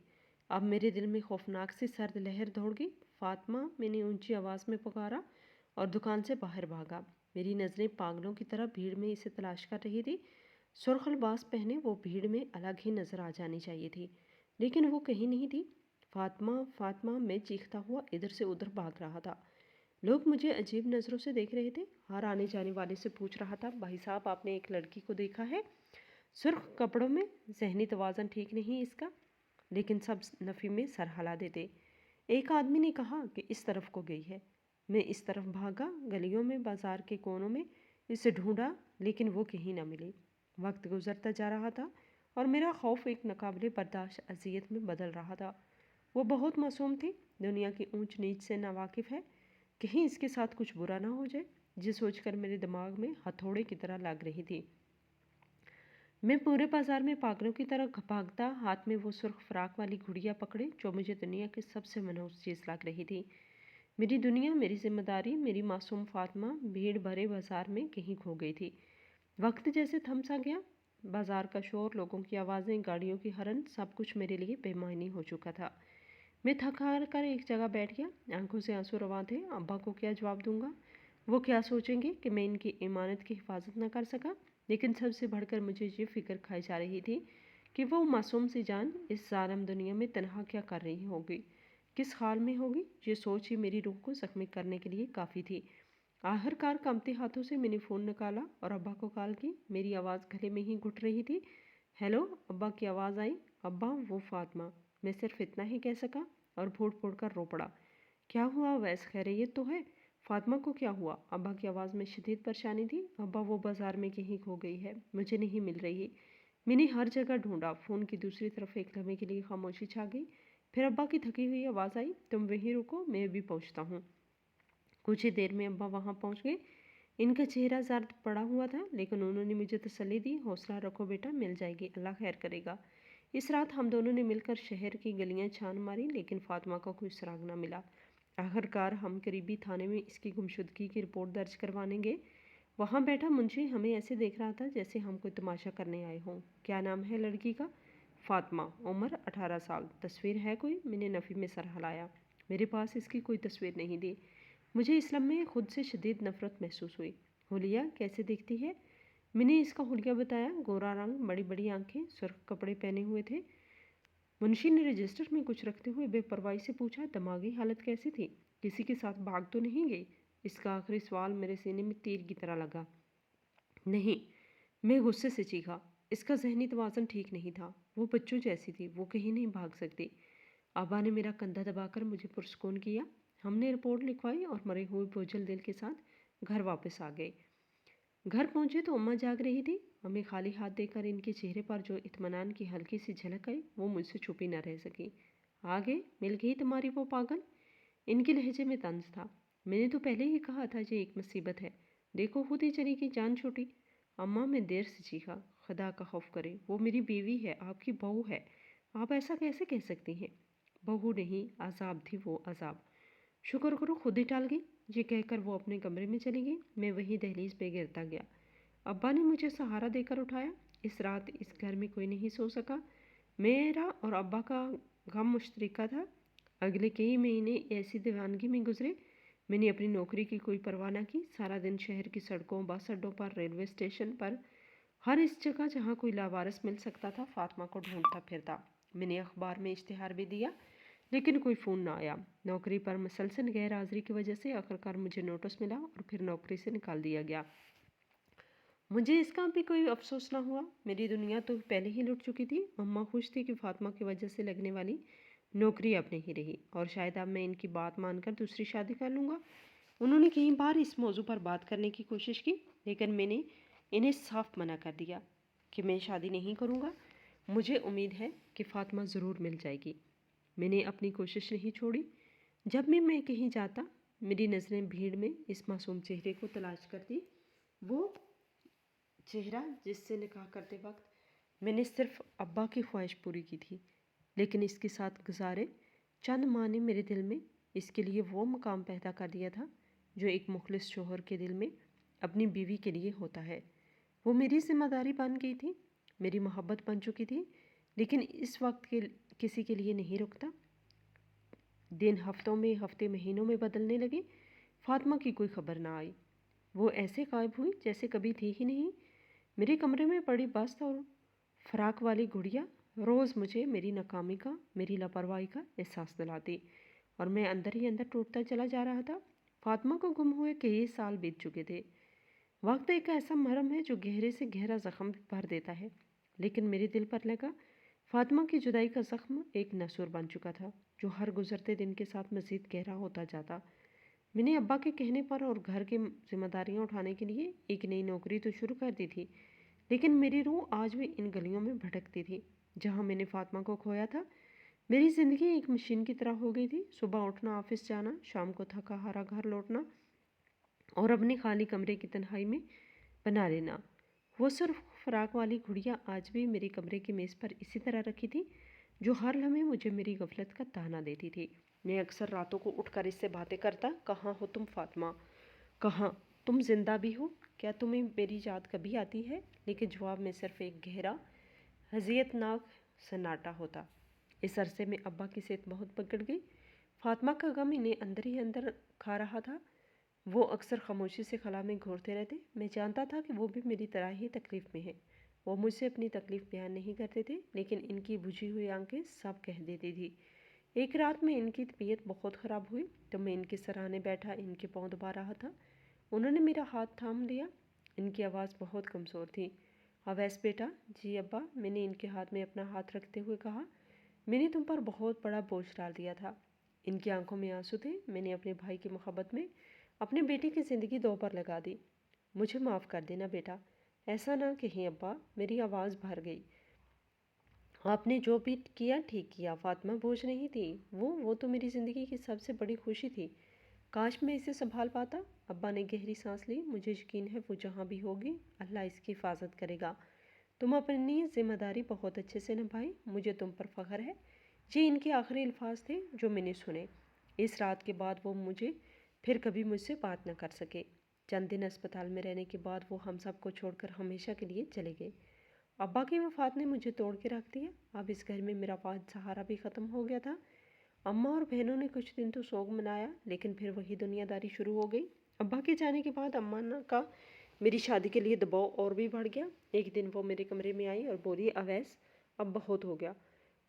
अब मेरे दिल में खौफनाक सी सर्द लहर दौड़ गई। फातिमा, मैंने ऊंची आवाज़ में पुकारा और दुकान से बाहर भागा। मेरी नज़रें पागलों की तरह भीड़ में इसे तलाश कर रही थी। सुर्ख लिबास पहने वो भीड़ में अलग ही नज़र आ जानी चाहिए थी, लेकिन वो कहीं नहीं थी। फातिमा, फातिमा, मैं चीखता हुआ इधर से उधर भाग रहा था। लोग मुझे अजीब नज़रों से देख रहे थे। हर आने जाने वाले से पूछ रहा था, भाई साहब, आपने एक लड़की को देखा है सुर्ख कपड़ों में? ज़हनी तवाज़न ठीक नहीं इसका। लेकिन सब नफ़ी में सर हिला देते। एक आदमी ने कहा कि इस तरफ को गई है। मैं इस तरफ भागा, गलियों में, बाजार के कोनों में इसे ढूंढा, लेकिन वो कहीं ना मिली। वक्त गुजरता जा रहा था और मेरा खौफ एक नाकाबिले बर्दाश्त अजियत में बदल रहा था। वो बहुत मासूम थी, दुनिया की ऊंच नीच से नावाकिफ़ है। कहीं इसके साथ कुछ बुरा ना हो जाए, ये सोचकर मेरे दिमाग में हथौड़े की तरह लग रही थी। मैं पूरे बाजार में पागलों की तरह भागता, हाथ में वो सुर्ख फ्राक वाली गुड़िया पकड़े जो मुझे दुनिया की सबसे मनहूस चीज़ लग रही थी। मेरी दुनिया, मेरी जिम्मेदारी, मेरी मासूम फातिमा भीड़ भरे बाजार में कहीं खो गई थी। وقت جیسے تھم سا گیا۔ بازار کا شور، لوگوں کی آوازیں، گاڑیوں کی ہارن، سب کچھ میرے لیے بے معنی ہو چکا تھا۔ میں تھک ہار کر ایک جگہ بیٹھ گیا، آنکھوں سے آنسو رواں تھے۔ ابا کو کیا جواب دوں گا؟ وہ کیا سوچیں گے کہ میں ان کی امانت کی حفاظت نہ کر سکا؟ لیکن سب سے بڑھ کر مجھے یہ فکر کھائی جا رہی تھی کہ وہ معصوم سی جان اس ظالم دنیا میں تنہا کیا کر رہی ہوگی، کس حال میں ہوگی۔ یہ سوچ ہی میری روح کو زخمی کرنے کے لیے کافی تھی۔ آخر کار کانپتے ہاتھوں سے میں نے فون نکالا اور ابا کو کال کی۔ میری آواز گلے میں ہی گھٹ رہی تھی۔ ہیلو، ابا کی آواز آئی۔ ابا، وہ فاطمہ۔ میں صرف اتنا ہی کہہ سکا اور پھوٹ پھوٹ کر رو پڑا۔ کیا ہوا ویس، خیریت تو ہے؟ فاطمہ کو کیا ہوا؟ ابا کی آواز میں شدید پریشانی تھی۔ ابا، وہ بازار میں کہیں کھو گئی ہے، مجھے نہیں مل رہی۔ میں نے ہر جگہ ڈھونڈا۔ فون کی دوسری طرف ایک لمحے کے لیے خاموشی چھا گئی۔ پھر ابا کی تھکی ہوئی آواز آئی، تم وہیں رکو، میں ابھی پہنچتا ہوں۔ کچھ ہی دیر میں ابا وہاں پہنچ گئے۔ ان کا چہرہ زرد پڑا ہوا تھا، لیکن انہوں نے مجھے تسلی دی، حوصلہ رکھو بیٹا، مل جائے گی، اللہ خیر کرے گا۔ اس رات ہم دونوں نے مل کر شہر کی گلیاں چھان ماری، لیکن فاطمہ کا کوئی سراغ نہ ملا۔ آخر کار ہم قریبی تھانے میں اس کی گمشدگی کی رپورٹ درج کروانے گئے۔ وہاں بیٹھا منشی ہمیں ایسے دیکھ رہا تھا جیسے ہم کوئی تماشا کرنے آئے ہوں۔ کیا نام ہے لڑکی کا؟ فاطمہ، عمر 18 سال۔ تصویر ہے کوئی؟ میں نے نفی میں سر ہلایا۔ میرے پاس اس کی کوئی تصویر نہیں دی۔ مجھے اس لمحے خود سے شدید نفرت محسوس ہوئی۔ حلیہ کیسے دیکھتی ہے؟ میں نے اس کا حلیہ بتایا۔ گورا رنگ، بڑی بڑی آنکھیں، سرخ کپڑے پہنے ہوئے تھے۔ منشی نے رجسٹر میں کچھ رکھتے ہوئے بے پرواہی سے پوچھا، دماغی حالت کیسی تھی؟ کسی کے ساتھ بھاگ تو نہیں گئی؟ اس کا آخری سوال میرے سینے میں تیر کی طرح لگا۔ نہیں، میں غصے سے چیخا۔ اس کا ذہنی توازن ٹھیک نہیں تھا۔ وہ بچوں جیسی تھی، وہ کہیں نہیں بھاگ سکتی۔ ابا نے میرا کندھا دبا کر مجھے پرسکون کیا۔ ہم نے رپورٹ لکھوائی اور مرے ہوئے بوجھل دل کے ساتھ گھر واپس آ گئے۔ گھر پہنچے تو اماں جاگ رہی تھی۔ ہمیں خالی ہاتھ دے کر ان کے چہرے پر جو اطمینان کی ہلکی سی جھلک آئی وہ مجھ سے چھپی نہ رہ سکی۔ آگے مل گئی تمہاری وہ پاگل؟ ان کے لہجے میں طنز تھا۔ میں نے تو پہلے ہی کہا تھا یہ ایک مصیبت ہے، دیکھو خود ہی چلی گئی، جان چھوٹی۔ اماں، میں دیر سے چیخا، خدا کا خوف کرے، وہ میری بیوی ہے، آپ کی بہو ہے، آپ ایسا کیسے کہہ سکتی ہیں؟ بہو نہیں، عذاب تھی وہ، عذاب۔ شکر کرو خود ہی ٹال گئی۔ یہ کہہ کر وہ اپنے کمرے میں چلی گئی۔ میں وہیں دہلیز پہ گرتا گیا۔ ابا نے مجھے سہارا دے کر اٹھایا۔ اس رات اس گھر میں کوئی نہیں سو سکا۔ میرا اور ابا کا غم مشترکہ تھا۔ اگلے کئی مہینے ایسی دیوانگی میں گزرے۔ میں نے اپنی نوکری کی کوئی پرواہ نہ کی۔ سارا دن شہر کی سڑکوں، بس اڈوں پر، ریلوے اسٹیشن پر، ہر اس جگہ جہاں کوئی لاوارث مل سکتا تھا فاطمہ کو ڈھونڈتا پھرتا۔ میں نے اخبار میں اشتہار بھی دیا، لیکن کوئی فون نہ آیا۔ نوکری پر مسلسل غیر حاضری کی وجہ سے آخرکار مجھے نوٹس ملا اور پھر نوکری سے نکال دیا گیا۔ مجھے اس کا بھی کوئی افسوس نہ ہوا۔ میری دنیا تو پہلے ہی لٹ چکی تھی۔ اماں خوش تھی کہ فاطمہ کی وجہ سے لگنے والی نوکری اب نہیں رہی اور شاید اب میں ان کی بات مان کر دوسری شادی کر لوں گا۔ انہوں نے کئی بار اس موضوع پر بات کرنے کی کوشش کی، لیکن میں نے انہیں صاف منع کر دیا کہ میں شادی نہیں کروں گا۔ مجھے امید ہے کہ فاطمہ ضرور مل جائے گی۔ میں نے اپنی کوشش نہیں چھوڑی۔ جب بھی میں کہیں جاتا، میری نظریں بھیڑ میں اس معصوم چہرے کو تلاش کرتی، وہ چہرہ جس سے نکاح کرتے وقت میں نے صرف ابا کی خواہش پوری کی تھی، لیکن اس کے ساتھ گزارے چند ماہ نے میرے دل میں اس کے لیے وہ مقام پیدا کر دیا تھا جو ایک مخلص شوہر کے دل میں اپنی بیوی کے لیے ہوتا ہے۔ وہ میری ذمہ داری بن گئی تھی، میری محبت بن چکی تھی، لیکن اس وقت کے کسی کے لیے نہیں رکتا۔ دن ہفتوں میں، ہفتے مہینوں میں بدلنے لگے۔ فاطمہ کی کوئی خبر نہ آئی۔ وہ ایسے غائب ہوئی جیسے کبھی تھی ہی نہیں۔ میرے کمرے میں پڑی بست اور فراق والی گڑیا روز مجھے میری ناکامی کا، میری لاپرواہی کا احساس دلاتی، اور میں اندر ہی اندر ٹوٹتا چلا جا رہا تھا۔ فاطمہ کو گم ہوئے کئی سال بیت چکے تھے۔ وقت ایک ایسا مرہم ہے جو گہرے سے گہرا زخم بھر دیتا ہے، لیکن میرے دل پر لگا فاطمہ کی جدائی کا زخم ایک ناسور بن چکا تھا جو ہر گزرتے دن کے ساتھ مزید گہرا ہوتا جاتا۔ میں نے ابا کے کہنے پر اور گھر کی ذمہ داریاں اٹھانے کے لیے ایک نئی نوکری تو شروع کر دی تھی، لیکن میری روح آج بھی ان گلیوں میں بھٹکتی تھی جہاں میں نے فاطمہ کو کھویا تھا۔ میری زندگی ایک مشین کی طرح ہو گئی تھی، صبح اٹھنا، آفس جانا، شام کو تھکا ہارا گھر لوٹنا اور اپنے خالی کمرے کی تنہائی میں بنا لینا۔ وہ صرف فراق والی گڑیا آج بھی میری کمرے کی میز پر اسی طرح رکھی تھی، جو ہر لمحے مجھے میری غفلت کا تانا دیتی تھی۔ میں اکثر راتوں کو اٹھ کر اس سے باتیں کرتا، کہاں ہو تم فاطمہ، کہاں؟ تم زندہ بھی ہو؟ کیا تمہیں میری یاد کبھی آتی ہے؟ لیکن جواب میں صرف ایک گہرا اذیت ناک سناٹا ہوتا۔ اس عرصے میں ابا کی صحت بہت بگڑ گئی۔ فاطمہ کا غم انہیں اندر ہی اندر کھا رہا تھا۔ وہ اکثر خاموشی سے خلا میں گھورتے رہتے۔ میں جانتا تھا کہ وہ بھی میری طرح ہی تکلیف میں ہیں۔ وہ مجھ سے اپنی تکلیف بیان نہیں کرتے تھے، لیکن ان کی بجھی ہوئی آنکھیں سب کہہ دیتی تھی۔ ایک رات میں ان کی طبیعت بہت خراب ہوئی تو میں ان کے سرانے بیٹھا ان کے پاؤں دبا رہا تھا۔ انہوں نے میرا ہاتھ تھام لیا۔ ان کی آواز بہت کمزور تھی۔ اویس بیٹا۔ جی ابا، میں نے ان کے ہاتھ میں اپنا ہاتھ رکھتے ہوئے کہا۔ میں نے تم پر بہت بڑا بوجھ ڈال دیا تھا۔ ان کی آنکھوں میں آنسو تھے۔ میں نے اپنے بھائی کی محبت میں اپنے بیٹے کی زندگی دو پر لگا دی۔ مجھے معاف کر دینا بیٹا۔ ایسا نہ کہیں ابا، میری آواز بھر گئی۔ آپ نے جو بھی کیا ٹھیک کیا۔ فاطمہ بوجھ نہیں تھی، وہ تو میری زندگی کی سب سے بڑی خوشی تھی۔ کاش میں اسے سنبھال پاتا۔ ابا نے گہری سانس لی۔ مجھے یقین ہے وہ جہاں بھی ہوگی اللہ اس کی حفاظت کرے گا۔ تم اپنی ذمہ داری بہت اچھے سے نبھائی، مجھے تم پر فخر ہے۔ یہ ان کے آخری الفاظ تھے جو میں نے سنے۔ اس رات کے بعد وہ مجھے پھر کبھی مجھ سے بات نہ کر سکے۔ چند دن اسپتال میں رہنے کے بعد وہ ہم سب کو چھوڑ کر ہمیشہ کے لیے چلے گئے۔ ابا کی وفات نے مجھے توڑ کے رکھ دیا۔ اب اس گھر میں میرا واحد سہارا بھی ختم ہو گیا تھا۔ اماں اور بہنوں نے کچھ دن تو سوگ منایا، لیکن پھر وہی دنیا داری شروع ہو گئی۔ ابا کے جانے کے بعد اماں کا میری شادی کے لیے دباؤ اور بھی بڑھ گیا۔ ایک دن وہ میرے کمرے میں آئی اور بولی، اویس اب بہت ہو گیا۔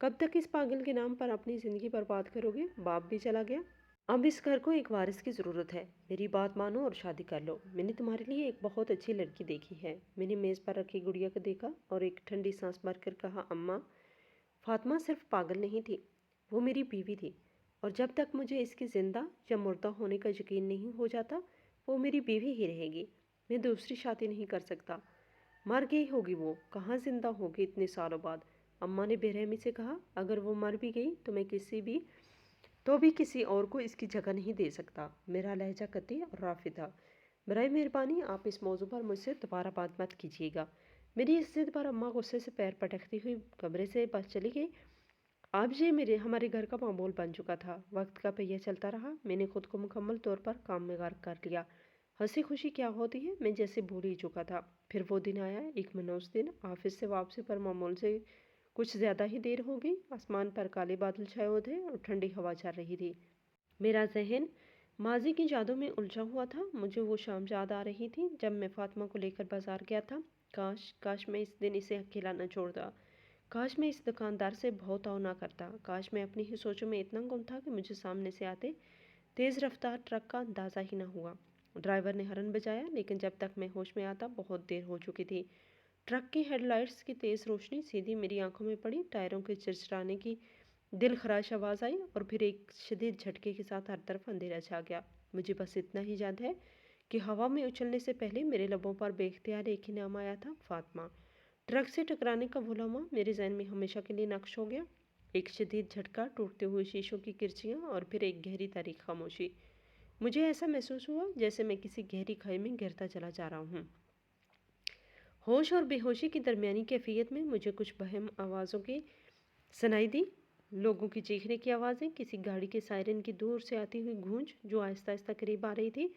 کب تک اس پاگل کے نام پر اپنی زندگی برباد کرو گے؟ باپ بھی چلا گیا۔ اب اس گھر کو ایک وارث کی ضرورت ہے۔ میری بات مانو اور شادی کر لو۔ میں نے تمہارے لیے ایک بہت اچھی لڑکی دیکھی ہے۔ میں نے میز پر رکھی گڑیا کو دیکھا اور ایک ٹھنڈی سانس بھر کر کہا، اماں، فاطمہ صرف پاگل نہیں تھی، وہ میری بیوی تھی، اور جب تک مجھے اس کے زندہ یا مردہ ہونے کا یقین نہیں ہو جاتا وہ میری بیوی ہی رہے گی۔ میں دوسری شادی نہیں کر سکتا۔ مر گئی ہوگی وہ، کہاں زندہ ہوگی اتنے سالوں بعد؟ اماں نے بے رحمی سے کہا، اگر وہ مر بھی گئی تو میں کسی اور کو اس کی جگہ نہیں دے سکتا۔ میرا لہجہ قطعی اور رافع تھا۔ برائے مہربانی آپ اس موضوع پر مجھ سے دوبارہ بات مت کیجیے گا۔ میری اس ضد پر اماں غصے سے پیر پٹکتی ہوئی کمرے سے بس چلی گئی۔ اب یہ ہمارے گھر کا معمول بن چکا تھا۔ وقت کا پہیہ چلتا رہا۔ میں نے خود کو مکمل طور پر کام میں غرق کر لیا۔ ہنسی خوشی کیا ہوتی ہے میں جیسے بھول ہی چکا تھا۔ پھر وہ دن آیا، ایک منحوس دن۔ آفس سے واپسی پر معمول سے کچھ زیادہ ہی دیر ہو گئی۔ آسمان پر کالے بادل چھائے ہوئے تھے اور ٹھنڈی ہوا چل رہی تھی۔ میرا ذہن ماضی کی یادوں میں الجھا ہوا تھا۔ مجھے وہ شام یاد آ رہی تھی جب میں فاطمہ کو لے کر بازار گیا تھا۔ کاش میں اس دن اسے اکیلا نہ چھوڑتا۔ کاش میں اس دکاندار سے بہت تاؤ نہ کرتا۔ کاش میں اپنی ہی سوچوں میں اتنا گم تھا کہ مجھے سامنے سے آتے تیز رفتار ٹرک کا اندازہ ہی نہ ہوا۔ ڈرائیور نے ہارن بجایا، لیکن جب تک میں ہوش میں آتا بہت دیر ہو چکی تھی۔ ٹرک کی ہیڈ لائٹس کی تیز روشنی سیدھی میری آنکھوں میں پڑی۔ ٹائروں کے چرچرانے کی دل خراش آواز آئی اور پھر ایک شدید جھٹکے کے ساتھ ہر طرف اندھیرا چھا گیا۔ مجھے بس اتنا ہی یاد ہے کہ ہوا میں اچھلنے سے پہلے میرے لبوں پر بے اختیار ایک ہی نام آیا تھا، فاطمہ۔ ٹرک سے ٹکرانے کا وہ لمحہ میرے ذہن میں ہمیشہ کے لیے نقش ہو گیا۔ ایک شدید جھٹکا، ٹوٹتے ہوئے شیشوں کی کرچیاں اور پھر ایک گہری تاریک خاموشی۔ مجھے ایسا محسوس ہوا جیسے میں کسی گہری کھائی میں گرتا چلا جا رہا ہوں۔ ہوش اور بے ہوشی کی درمیانی کیفیت میں مجھے کچھ بہم آوازوں کی سنائی دی۔ لوگوں کی چیخنے کی آوازیں، کسی گاڑی کے سائرن کی دور سے آتی ہوئی گونج جو آہستہ آہستہ قریب آ رہی تھی،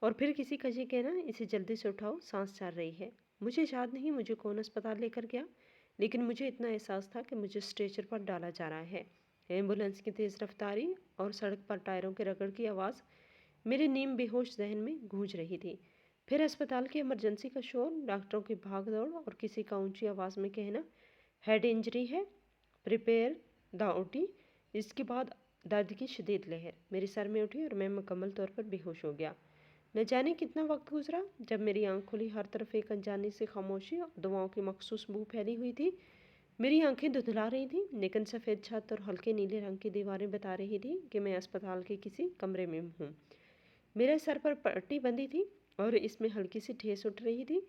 اور پھر کسی کا یہ کہنا، اسے جلدی سے اٹھاؤ، سانس چل رہی ہے۔ مجھے یاد نہیں مجھے کون اسپتال لے کر گیا، لیکن مجھے اتنا احساس تھا کہ مجھے اسٹریچر پر ڈالا جا رہا ہے۔ ایمبولینس کی تیز رفتاری اور سڑک پر ٹائروں کے رگڑ کی آواز میرے نیم بے ہوش ذہن میں گونج رہی تھی۔ پھر اسپتال کی ایمرجنسی کا شور، ڈاکٹروں کی بھاگ دوڑ اور کسی کا اونچی آواز میں کہنا، ہیڈ انجری ہے، پریپیئر دا اوٹی۔ اس کے بعد درد کی شدید لہر میرے سر میں اٹھی اور میں مکمل طور پر بے ہوش ہو گیا۔ نہ جانے کتنا وقت گزرا۔ جب میری آنکھ کھلی، ہر طرف ایک انجانی سی خاموشی اور دعاؤں کی مخصوص بو پھیلی ہوئی تھی۔ میری آنکھیں دھندلا رہی تھیں، لیکن سفید چھت اور ہلکے نیلے رنگ کی دیواریں بتا رہی تھیں کہ میں اسپتال کے کسی کمرے میں ہوں۔ میرے سر پر پٹی بندھی تھی اور اس میں ہلکی سی ٹھیس اٹھ رہی تھی۔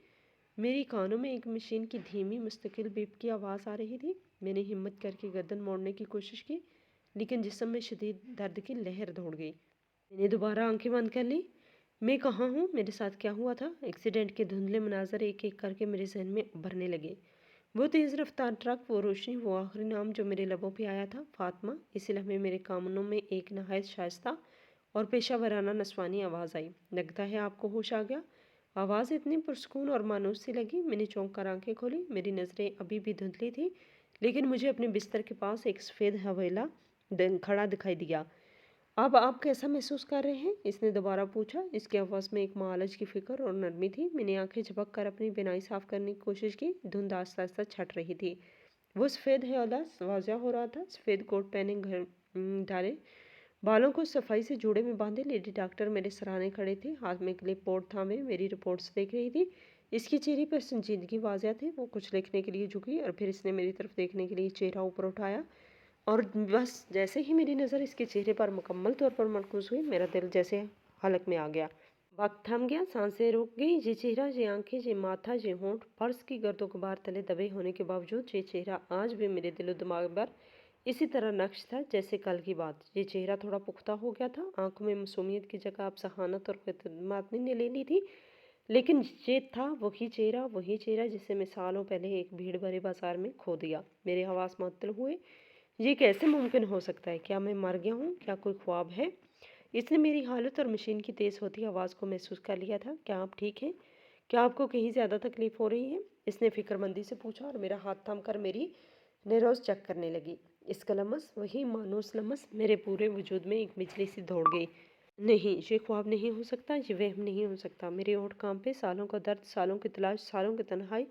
میری کانوں میں ایک مشین کی دھیمی مستقل بیپ کی آواز آ رہی تھی۔ میں نے ہمت کر کے گردن موڑنے کی کوشش کی، لیکن جسم میں شدید درد کی لہر دوڑ گئی۔ میں نے دوبارہ آنکھیں بند کر لی۔ میں کہاں ہوں؟ میرے ساتھ کیا ہوا تھا؟ ایکسیڈنٹ کے دھندلے مناظر ایک ایک کر کے میرے ذہن میں ابھرنے لگے۔ وہ تیز رفتار ٹرک، وہ روشنی، وہ آخری نام جو میرے لبوں پہ آیا تھا، فاطمہ۔ اسی لمحے میرے کانوں میں ایک نہایت شائستہ اور پیشہ ورانہ نسوانی آواز آئی، لگتا ہے آپ کو ہوش آ گیا۔ आवाज़ इतनी पुरस्कून और मानूस सी लगी, मैंने चौंक कर आंखें खोली। मेरी नज़रें अभी भी धुंधली थी, लेकिन मुझे अपने बिस्तर के पास एक सफ़ेद हवेला खड़ा दिखाई दिया। अब आप कैसा महसूस कर रहे हैं? इसने दोबारा पूछा। इसकी आवाज़ में एक मालच की फ़िक्र और नरमी थी। मैंने आंखें झपक कर अपनी बिनाई साफ़ करने की कोशिश की। धुंध आहिस्ता आहिस्ता छट रही थी। वो सफ़ेद हवाला वाज़ा हो रहा था। सफ़ेद कोट पहने, घर डाले बालों को सफाई से जोड़े में बांधे लेडी डॉक्टर मेरे सराहने खड़े थे। हाथ में क्लिप बोर्ड थामे मेरी रिपोर्ट्स देख रही थी। इसके चेहरे पर संजीदगी वाज़िया थी। वो कुछ लिखने के लिए झुकी और फिर इसने मेरी तरफ देखने के लिए चेहरा ऊपर उठाया, और बस जैसे ही मेरी नज़र इसके चेहरे पर मुकम्मल तौर पर मरकूज़ हुई, मेरा दिल जैसे हलक में आ गया। वक्त थम गया, सांसें रुक गई। ये चेहरा, ये आंखें, ये माथा, ये होंठ, फर्श की गर्दों गुबार तले दबे होने के बावजूद ये चेहरा आज भी मेरे दिलो दिमाग पर इसी तरह नक्श था जैसे कल की बात। ये चेहरा थोड़ा पुख्ता हो गया था। आंखों में मासूमियत की जगह अब सहानत और खिदमत ने ले ली थी। लेकिन ये था वही चेहरा जिसे मैं सालों पहले एक भीड़ भरे बाजार में खो दिया। मेरे हवास मुअत्तल हुए। ये कैसे मुमकिन हो सकता है? क्या मैं मर गया हूँ? क्या कोई ख्वाब है? इसने मेरी हालत और मशीन की तेज़ होती आवाज़ को महसूस कर लिया था। क्या आप ठीक हैं? क्या आपको कहीं ज़्यादा तकलीफ़ हो रही है? इसने फ़िक्रमंदी से पूछा और मेरा हाथ थाम कर मेरी नैरोज़ चेक करने लगी। इसका लमस, वही मानूस लमस, मेरे पूरे वजूद में एक बिजली सी दौड़ गई। नहीं, ये ख्वाब नहीं हो सकता, ये वहम नहीं हो सकता। मेरे होंठ कांपे, सालों का दर्द, सालों की तलाश, सालों की तन्हाई,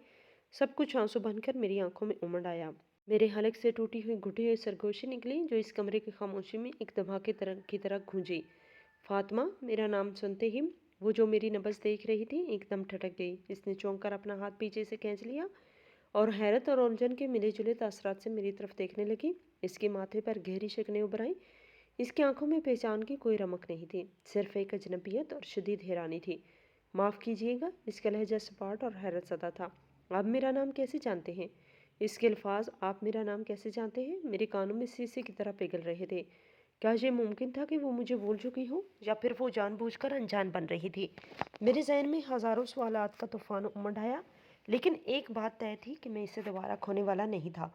सब कुछ आंसू बनकर मेरी आंखों में उमड़ आया। मेरे हलक से टूटी हुई घुटी हुई सरगोशी निकली, जो इस कमरे की खामोशी में एक धमाके की तरह गूंजी। फातिमा, मेरा नाम सुनते ही वो जो मेरी नब्ज़ देख रही थी एकदम ठटक गई। इसने चौंक कर अपना हाथ पीछे से खींच लिया और हैरत और उलझन के मिले जुले तासरात से मेरी तरफ देखने लगी। इसके माथे पर गहरी शिकनें उभर आईं। इसकी आंखों में पहचान की कोई रमक नहीं थी, सिर्फ एक अजनबियत और शदीद हैरानी थी। माफ़ कीजिएगा, इसका लहजा सपाट और हैरत ज़दा था। आप मेरा नाम कैसे जानते हैं? इसके अल्फाज, आप मेरा नाम कैसे जानते हैं, मेरे कानों में शीशे की तरह पिघल रहे थे। क्या ये मुमकिन था कि वो मुझे भूल चुकी हो, या फिर वो जानबूझकर अनजान बन रही थी? मेरे जहन में हज़ारों सवालात का तूफान उमड़ आया, लेकिन एक बात तय थी कि मैं इसे दोबारा खोने वाला नहीं था।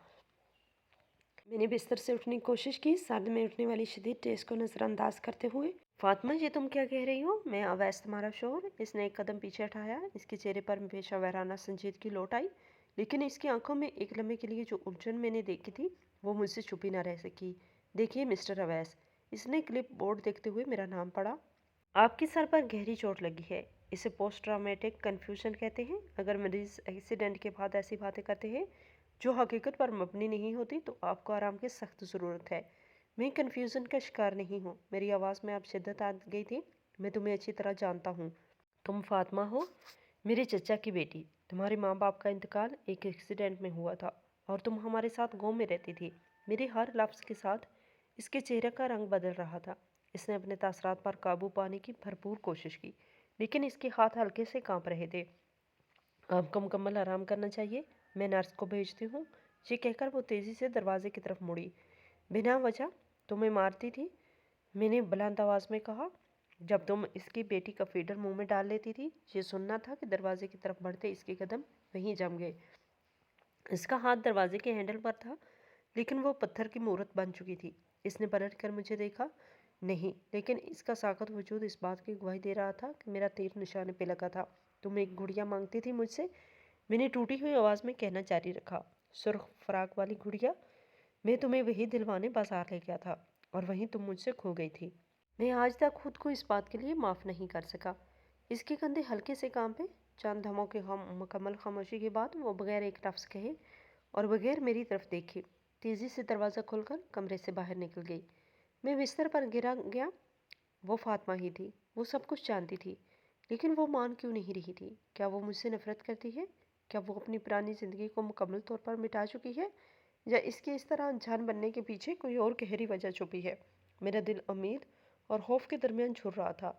मैंने बिस्तर से उठने की कोशिश की, सर्द में उठने वाली शदीद टेस को नज़रअंदाज करते हुए। फातिमा, ये तुम क्या कह रही हो? मैं अवैस तुम्हारा शोर? इसने एक कदम पीछे हटाया। इसके चेहरे पर पेशा वराना संजीदगी लौट आई, लेकिन इसकी आंखों में एक लम्हे के लिए जो उलझन मैंने देखी थी वो मुझसे छुपी ना रह सकी। देखिए मिस्टर अवैस, इसने क्लिप बोर्ड देखते हुए मेरा नाम पढ़ा। आपके सर पर गहरी चोट लगी है। इसे पोस्ट ट्रॉमेटिक कन्फ्यूजन कहते हैं। अगर मरीज एक्सीडेंट के बाद ऐसी बातें करते हैं जो हकीकत पर मबनी नहीं होती, तो आपको आराम की सख्त ज़रूरत है। मैं कन्फ्यूज़न का शिकार नहीं हूँ। मेरी आवाज़ में अब शिद्दत आ गई थी। मैं तुम्हें अच्छी तरह जानता हूँ। तुम फातिमा हो, मेरे चचा की बेटी। तुम्हारे माँ बाप का इंतकाल एक एक्सीडेंट में हुआ था और तुम हमारे साथ गाँव में रहती थी। मेरे हर लफ्ज़ के साथ इसके चेहरे का रंग बदल रहा था। इसने अपने तासरात पर काबू पाने की भरपूर कोशिश की, लेकिन इसके हाथ हल्के से कांप रहे थे। आपको मुकम्मल आराम करना चाहिए, मैं नर्स को भेजती हूँ। ये कहकर वो तेज़ी से दरवाजे की तरफ मुड़ी। बिना वजह तुम्हें मारती थी, मैंने बुलंद आवाज़ में कहा। जब तुम इसकी बेटी का फीडर मुंह में डाल लेती थी। ये सुनना था कि दरवाजे की तरफ बढ़ते इसके कदम वहीं जम गए। इसका हाथ दरवाजे के हैंडल पर था, लेकिन वो पत्थर की मूरत बन चुकी थी। इसने पलट कर मुझे देखा नहीं, लेकिन इसका साकत वजूद इस बात की गवाही दे रहा था कि मेरा तीर निशाने पे लगा था। तुम एक गुड़िया मांगती थी मुझसे, मैंने टूटी हुई आवाज़ में कहना जारी रखा। सुर्ख फराक वाली गुड़िया। मैं तुम्हें वही दिलवाने बाजार ले गया था और वहीं तुम मुझसे खो गई थी। मैं आज तक खुद को इस बात के लिए माफ़ नहीं कर सका। इसके कंधे हल्के से कांपे। चंद धमों के मुकम्मल खामोशी के बाद वो बगैर एक लफ्ज़ कहे और बगैर मेरी तरफ देखे तेज़ी से दरवाज़ा खोलकर कमरे से बाहर निकल गई। मैं बिस्तर पर गिरा गया। वो फातिमा ही थी। वो सब कुछ जानती थी, लेकिन वो मान क्यों नहीं रही थी? क्या वो मुझसे नफ़रत करती है? क्या वो अपनी पुरानी ज़िंदगी को मुकम्मल तौर पर मिटा चुकी है, या इसके इस तरह अनजान बनने के पीछे कोई और गहरी वजह छुपी है? मेरा दिल उम्मीद और खौफ के दरमियान झुल रहा था।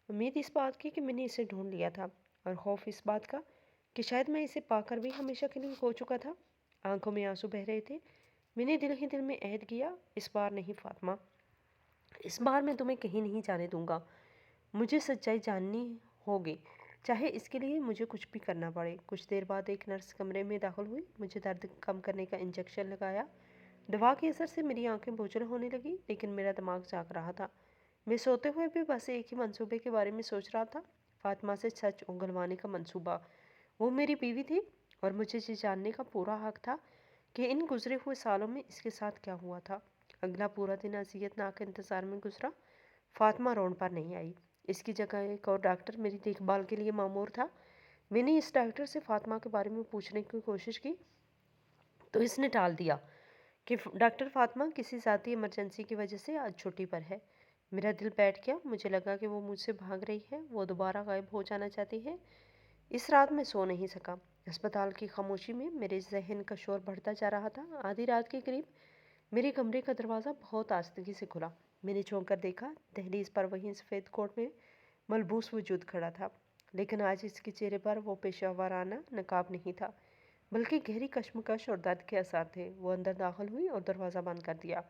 उम्मीद इस बात की कि मैंने इसे ढूंढ लिया था, और खौफ इस बात का कि शायद मैं इसे पाकर भी हमेशा के लिए खो चुका था। आंखों में आंसू बह रहे थे। मैंने दिल ही दिल में अहद किया, इस बार नहीं फातिमा, इस बार मैं तुम्हें कहीं नहीं जाने दूंगा। मुझे सच्चाई जाननी होगी, चाहे इसके लिए मुझे कुछ भी करना पड़े। कुछ देर बाद एक नर्स कमरे में दाखिल हुई। मुझे दर्द कम करने का इंजेक्शन लगाया। दवा के असर से मेरी आंखें बोझल होने लगी, लेकिन मेरा दिमाग जाग रहा था। मैं सोते हुए भी बस एक ही मंसूबे के बारे में सोच रहा था। फातिमा से सच उगलवाने का मंसूबा। वो मेरी बीवी थी और मुझे ये जानने का पूरा हक था कि इन गुजरे हुए सालों में इसके साथ क्या हुआ था। अगला पूरा दिन अज़ियतनाक इंतज़ार में गुजरा। फातिमा रोड पर नहीं आई। इसकी जगह एक और डॉक्टर मेरी देखभाल के लिए मामूर था। मैंने इस डॉक्टर से फातिमा के बारे में पूछने की कोशिश की तो इसने टाल दिया कि डॉक्टर फातिमा किसी ज़ाती इमरजेंसी की वजह से आज छुट्टी पर है। मेरा दिल बैठ गया। मुझे लगा कि वो मुझसे भाग रही है, वो दोबारा गायब हो जाना चाहती है। इस रात मैं सो नहीं सका। अस्पताल की खामोशी में मेरे जहन का शोर बढ़ता जा रहा था। आधी रात के करीब मेरे कमरे का दरवाज़ा बहुत आस्तगी से खुला। मैंने चौंक कर देखा, दहलीज पर वही सफ़ेद कोट में मलबूस वजूद खड़ा था, लेकिन आज इसके चेहरे पर वो पेशेवराना नकाब नहीं था, बल्कि गहरी कश्मकश और दर्द के असर थे। वो अंदर दाखिल हुई और दरवाज़ा बंद कर दिया।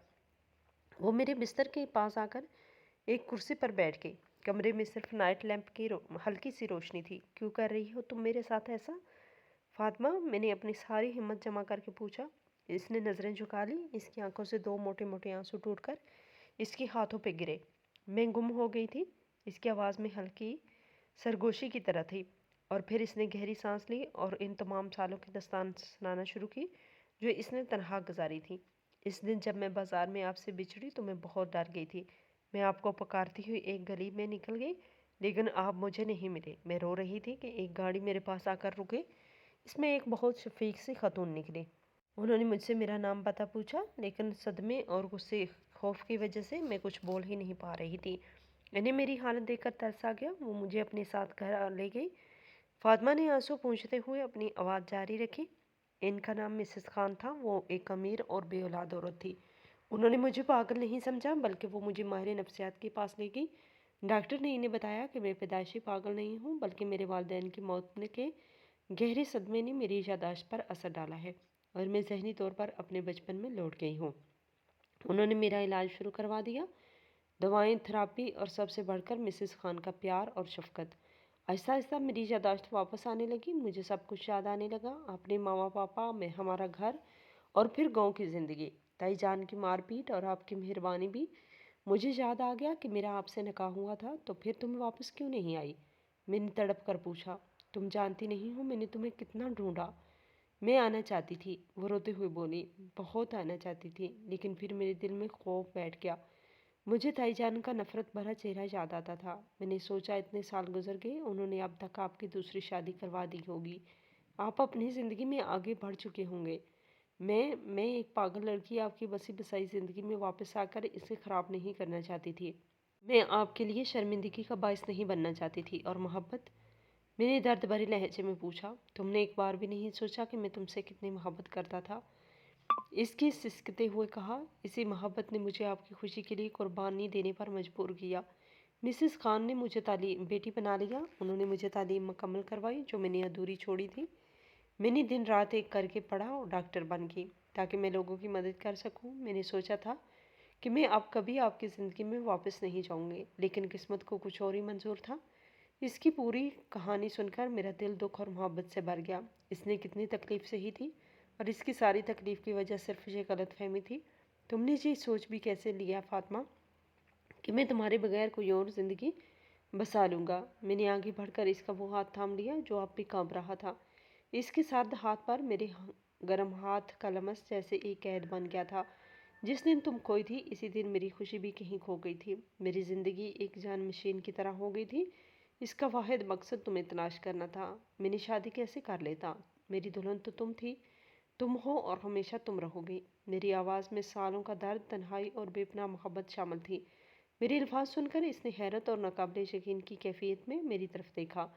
वो मेरे बिस्तर के पास आकर एक कुर्सी पर बैठ गई। कमरे में सिर्फ नाइट लैंप की हल्की सी रोशनी थी। क्यों कर रही हो तुम मेरे साथ ऐसा, फातिमा? मैंने अपनी सारी हिम्मत जमा करके पूछा। इसने नज़रें झुका ली। इसकी आंखों से दो मोटे मोटे आंसू टूटकर इसके हाथों पे गिरे। मैं गुम हो गई थी। इसकी आवाज़ में हल्की सरगोशी की तरह थी। और फिर इसने गहरी सांस ली और इन तमाम सालों की दास्तान सुनाना शुरू की जो इसने तनहा गुजारी थी। इस दिन जब मैं बाज़ार में आपसे बिछड़ी तो मैं बहुत डर गई थी। मैं आपको पुकारती हुई एक गली में निकल गई, लेकिन आप मुझे नहीं मिले। मैं रो रही थी कि एक गाड़ी मेरे पास आकर रुके। इसमें एक बहुत शफीक सी खातून निकली। उन्होंने मुझसे मेरा नाम पता पूछा, लेकिन सदमे और गुस्से खौफ की वजह से मैं कुछ बोल ही नहीं पा रही थी। इन्हें मेरी हालत देखकर तरस आ गया। वो मुझे अपने साथ घर ले गई। फातिमा ने आंसू पूंछते हुए अपनी आवाज़ जारी रखी। इनका नाम मिसेस खान था। वो एक अमीर और बेऔलाद औरत थी। उन्होंने मुझे पागल नहीं समझा, बल्कि वो मुझे माहिर नफ्सियात के पास ले गई। डॉक्टर ने इन्हें बताया कि मैं पैदाइशी पागल नहीं हूँ, बल्कि मेरे वालिदैन की मौत के गहरे सदमे ने मेरी यादाश्त पर असर डाला है और मैं ज़हनी तौर पर अपने बचपन में लौट गई हूँ। उन्होंने मेरा इलाज शुरू करवा दिया, दवाएं, थेरापी और सबसे बढ़कर मिसेस खान का प्यार और शफकत। आहिस्ता आहिस्ता मेरी यादाश्त वापस आने लगी। मुझे सब कुछ याद आने लगा, अपने मामा पापा, मैं, हमारा घर और फिर गांव की ज़िंदगी, ताई जान की मारपीट और आपकी मेहरबानी भी। मुझे याद आ गया कि मेरा आपसे निकाह हुआ था, तो फिर तुम वापस क्यों नहीं आई? मैंने तड़प कर पूछा। तुम जानती नहीं हो मैंने तुम्हें कितना ढूंढा। मैं आना चाहती थी, वो रोते हुए बोली। बहुत आना चाहती थी, लेकिन फिर मेरे दिल में खौफ बैठ गया। मुझे ताईजान का नफरत भरा चेहरा याद आता था। मैंने सोचा इतने साल गुजर गए, उन्होंने अब तक आपकी दूसरी शादी करवा दी होगी, आप अपनी ज़िंदगी में आगे बढ़ चुके होंगे। मैं एक पागल लड़की आपकी बसी बसाई ज़िंदगी में वापस आकर इसे ख़राब नहीं करना चाहती थी। मैं आपके लिए शर्मिंदगी का बायस नहीं बनना चाहती थी। और मोहब्बत? मैंने दर्द भरे लहजे में पूछा। तुमने एक बार भी नहीं सोचा कि मैं तुमसे कितनी मोहब्बत करता था? इसकी सिसकते हुए कहा। इसी मोहब्बत ने मुझे आपकी खुशी के लिए कुर्बानी देने पर मजबूर किया। मिसेस खान ने मुझे तालीम बेटी बना लिया। उन्होंने मुझे तालीम मुकम्मल करवाई जो मैंने अधूरी छोड़ी थी। मैंने दिन रात एक करके पढ़ा और डॉक्टर बन गई ताकि मैं लोगों की मदद कर सकूं। मैंने सोचा था कि मैं अब कभी आपकी ज़िंदगी में वापस नहीं जाऊंगी, लेकिन किस्मत को कुछ और ही मंजूर था। इसकी पूरी कहानी सुनकर मेरा दिल दुख और मोहब्बत से भर गया। इसने कितनी तकलीफ़ सही थी और इसकी सारी तकलीफ़ की वजह सिर्फ ये गलतफहमी थी। तुमने ये सोच भी कैसे लिया फातिमा कि मैं तुम्हारे बगैर कोई और ज़िंदगी बसा लूँगा? मैंने आगे बढ़कर इसका वो हाथ थाम लिया जो अब भी काँप रहा था। इसके सर्द हाथ पर मेरे गर्म हाथ का लमस जैसे एक कैद बन गया था। जिस दिन तुम खोई थी, इसी दिन मेरी खुशी भी कहीं खो गई थी। मेरी ज़िंदगी एक जान मशीन की तरह हो गई थी। इसका वाहिद मकसद तुम्हें तलाश करना था। मैंने शादी कैसे कर लेता? मेरी दुल्हन तो तुम थी, तुम हो और हमेशा तुम रहोगी। मेरी आवाज़ में सालों का दर्द, तन्हाई और बेपनाह मोहब्बत शामिल थी। मेरे अल्फाज सुनकर इसने हैरत और नाकाबिले यकीन की कैफियत में मेरी तरफ देखा।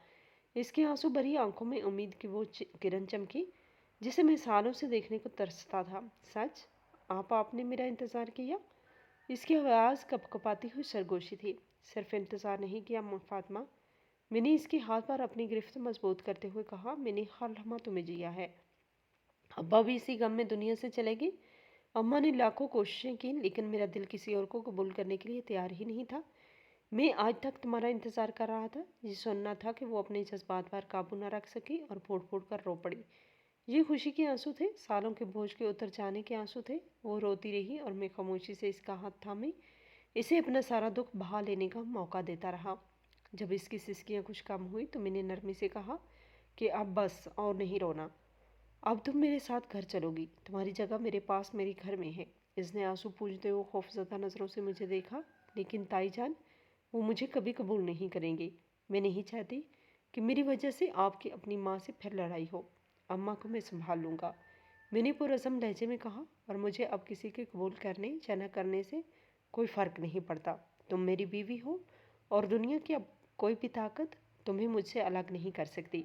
इसकी आंसू भरी आंखों में उम्मीद की वो किरण चमकी जिसे मैं सालों से देखने को तरसता था। सच? आपने मेरा इंतज़ार किया? इसकी आवाज़ कपकपाती हुई सरगोशी थी। सिर्फ इंतज़ार नहीं किया फातिमा, मैंने इसके हाथ पर अपनी गिरफ्त मजबूत करते हुए कहा, मैंने हर लम्हा तुम्हें जिया है। अब्बा भी इसी गम में दुनिया से चले गए। अम्मा ने लाखों कोशिशें की, लेकिन मेरा दिल किसी और को कबूल करने के लिए तैयार ही नहीं था। मैं आज तक तुम्हारा इंतज़ार कर रहा था। ये सुनना था कि वो अपने जज्बात पर काबू न रख सकी और फूट फूट कर रो पड़ी। ये खुशी के आंसू थे, सालों के बोझ के उतर जाने के आंसू थे। वो रोती रही और मैं खामोशी से इसका हाथ थामे इसे अपना सारा दुख बहा लेने का मौका देता रहा। جب اس کی سسکیاں کچھ کم ہوئی تو میں نے نرمی سے کہا کہ اب بس اور نہیں رونا، اب تم میرے ساتھ گھر چلو گی، تمہاری جگہ میرے پاس میرے گھر میں ہے۔ اس نے آنسو پوجتے ہوئے خوفزدہ نظروں سے مجھے دیکھا۔ لیکن تائی جان، وہ مجھے کبھی قبول نہیں کریں گے۔ میں نہیں چاہتی کہ میری وجہ سے آپ کی اپنی ماں سے پھر لڑائی ہو۔ اماں کو میں سنبھال لوں گا، میں نے پرعزم لہجے میں کہا، اور مجھے اب کسی کے قبول کرنے یا نہ کرنے سے کوئی فرق نہیں پڑتا۔ تم میری بیوی ہو اور دنیا کی اب کوئی بھی طاقت تمہیں مجھ سے الگ نہیں کر سکتی۔